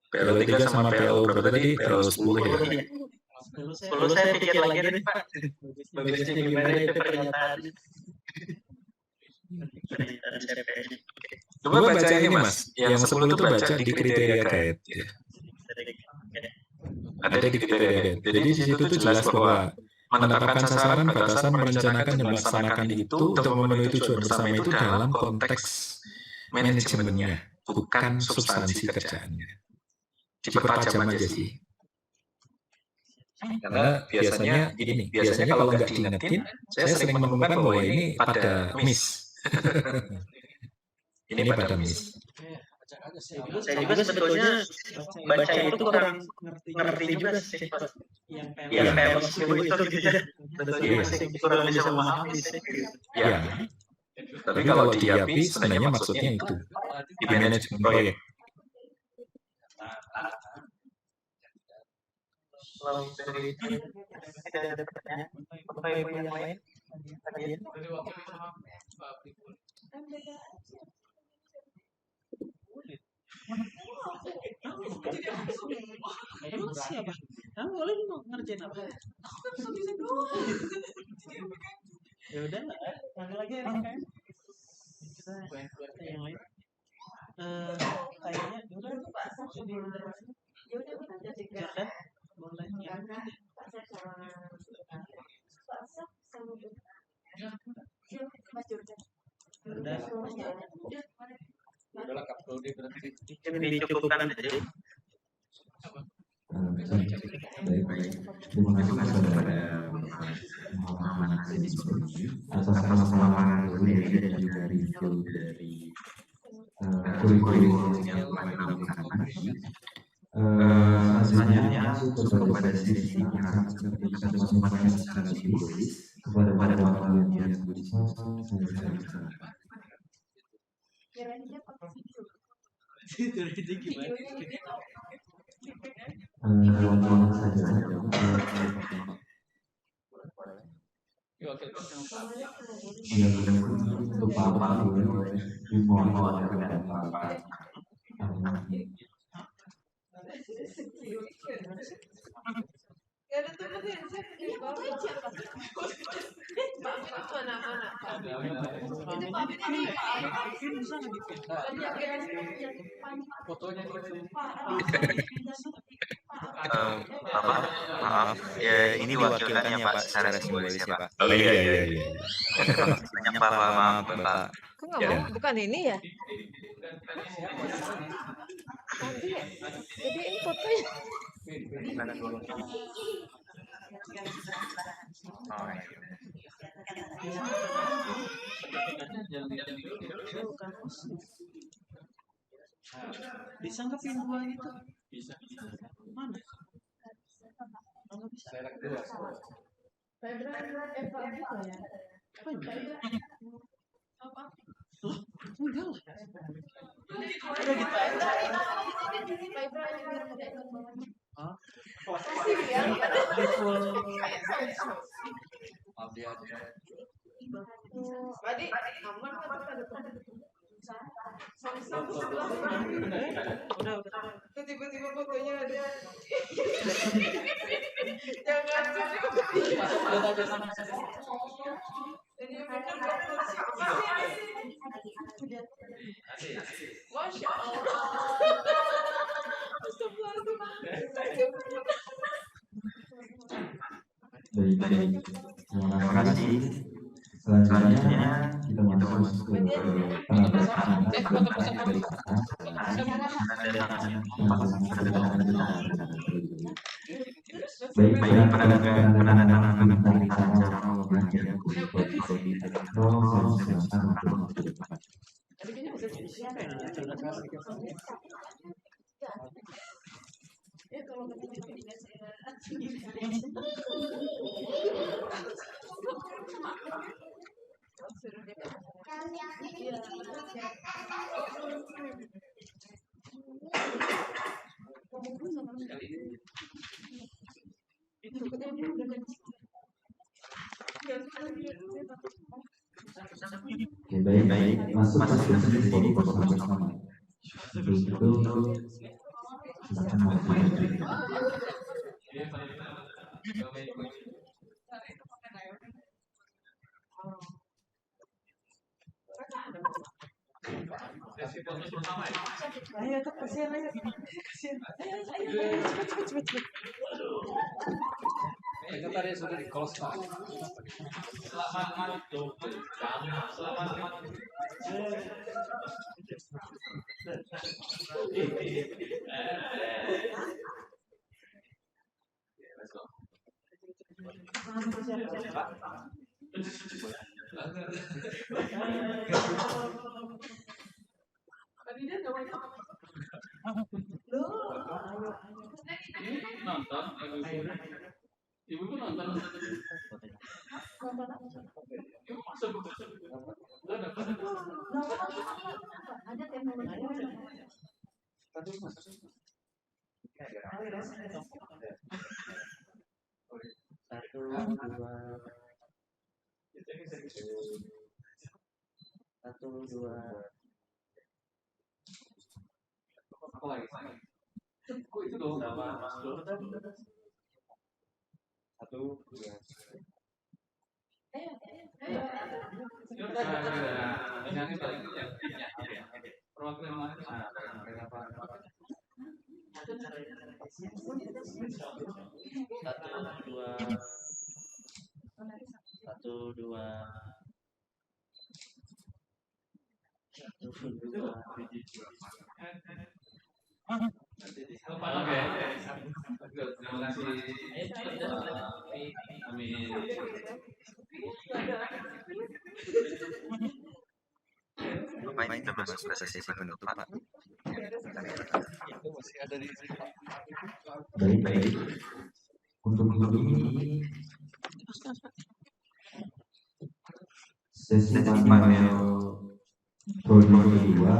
PO 3 sama PO berapa tadi? PO 10 ya? Perlu saya pikir lagi nih Pak. Bagusnya gimana itu pernyataan. Coba baca ini Mas, yang 10 itu baca di kriteria guide. Ya. Ada di kriteria guide. Jadi di situ tuh jelas bahwa menetapkan sasaran, batasan, merencanakan dan melaksanakan itu untuk memenuhi tujuan bersama itu dalam konteks manajemennya, bukan substansi kerjaannya. Dipertajam aja sih. Karena biasanya gini, biasanya kalau nggak diingetin, saya sering menemukan bahwa ini pada miss. Ini pada miss. Saya juga sebetulnya baca itu kurang ngerti juga sih Pak. Yang PLO 10 itu gitu ya. Sebetulnya masih kurang bisa memahami sih. Ya. Tapi kalau di YABI sebenarnya maksudnya itu di manajemen proyek. Kalau dari itu tidak ada pertanyaan, Bapak Ibu yang lain? Emang siapa? Kamu boleh mau ngerjain apa? Ya udah, ada lagi ya kan? Kita yang lain. Kayaknya udah Jordan boleh ya. Udahlah Kapolri berarti. Dicukupkan aja. Baik. Terima kasih Mas pada pemahaman hasil diskusi atas pemahaman dulu dan juga review dari kurikulum yang telah dilakukan tadi. Selanjutnya masuk kepada sesi akan memberikan masukan secara simbolis kepada waktu yang berusaha saya silakan. Mohon saja untuk Pak dimohon Pak. Gak ada temennya, saya ini fotonya siapa? Pak Min itu anak-anak. Itu Pak Min ini Fotonya Maaf, ya ini wakilnya Pak secara simbolis ya Pak. Oh iya. Banyak Pak, maaf Pak. Kok nggak mau? Bukan ini ya? Nanti ya? Jadi ini fotonya. Bisa nggak pintuan itu? bisa. Mana? Nggak bisa. Saya kedua. Enggak lah. Hah? Tadi aman kan Udah. tiba-tiba fotonya ada. Jangan jadi benar Masya Allah. Baik. Terima kasih. Selanjutnya kita masuk ke penandatanganan dari baik penandatanganan dari cara belajar baik masuk ke sesi poli bersama-sama. Untuk itu silakan maju. Ayo, kasihan ayo. Ayo, cepet. Itu tadi sudah di close Pak. Nonton, ibu pun nonton. Ibu masuk. Satu, dua. Apa lagi? Kok itu dong? Satu, dua. Ini paling perwakilan mana? Satu, dua. Oke. Terima kasih. Amin. Baik, kita masuk ke sesi penutup Pak. Baik. Untuk ini sesi panel prodi kedua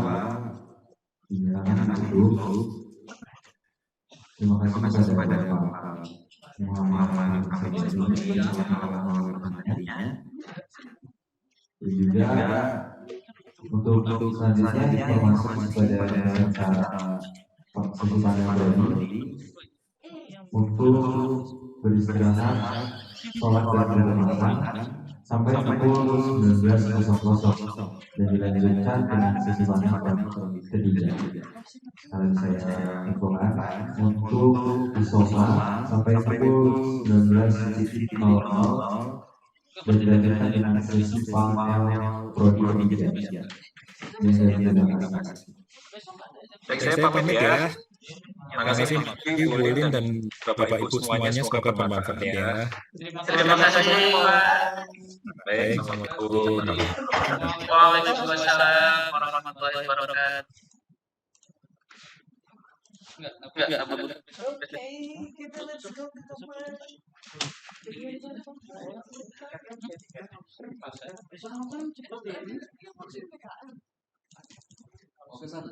dinyatakan tutup. Terima kasih kepada Bapak Muhammad Abdul pertanyaannya. Dan juga untuk selanjutnya informasi kepada peserta sesi panel prodi untuk beristirahat, sholat dan bermakan sampai pukul 19.00 dan dilanjutkan dengan sesi panel ketiga. Kalian saya infokan untuk isoman sampai pukul 19.00 dan dilanjutkan dengan sesi panel prodi ketiga. Terima kasih. Baik, saya pamit ya. Terima kasih Bu Lin dan Bapak Ibu semuanya, semoga bermanfaat ya. Terima kasih Pak. Baik, Assalamualaikum. Waalaikumsalam warahmatullahi wabarakatuh. Enggak, Oke, kita let's go ke tempat. Oke, sana.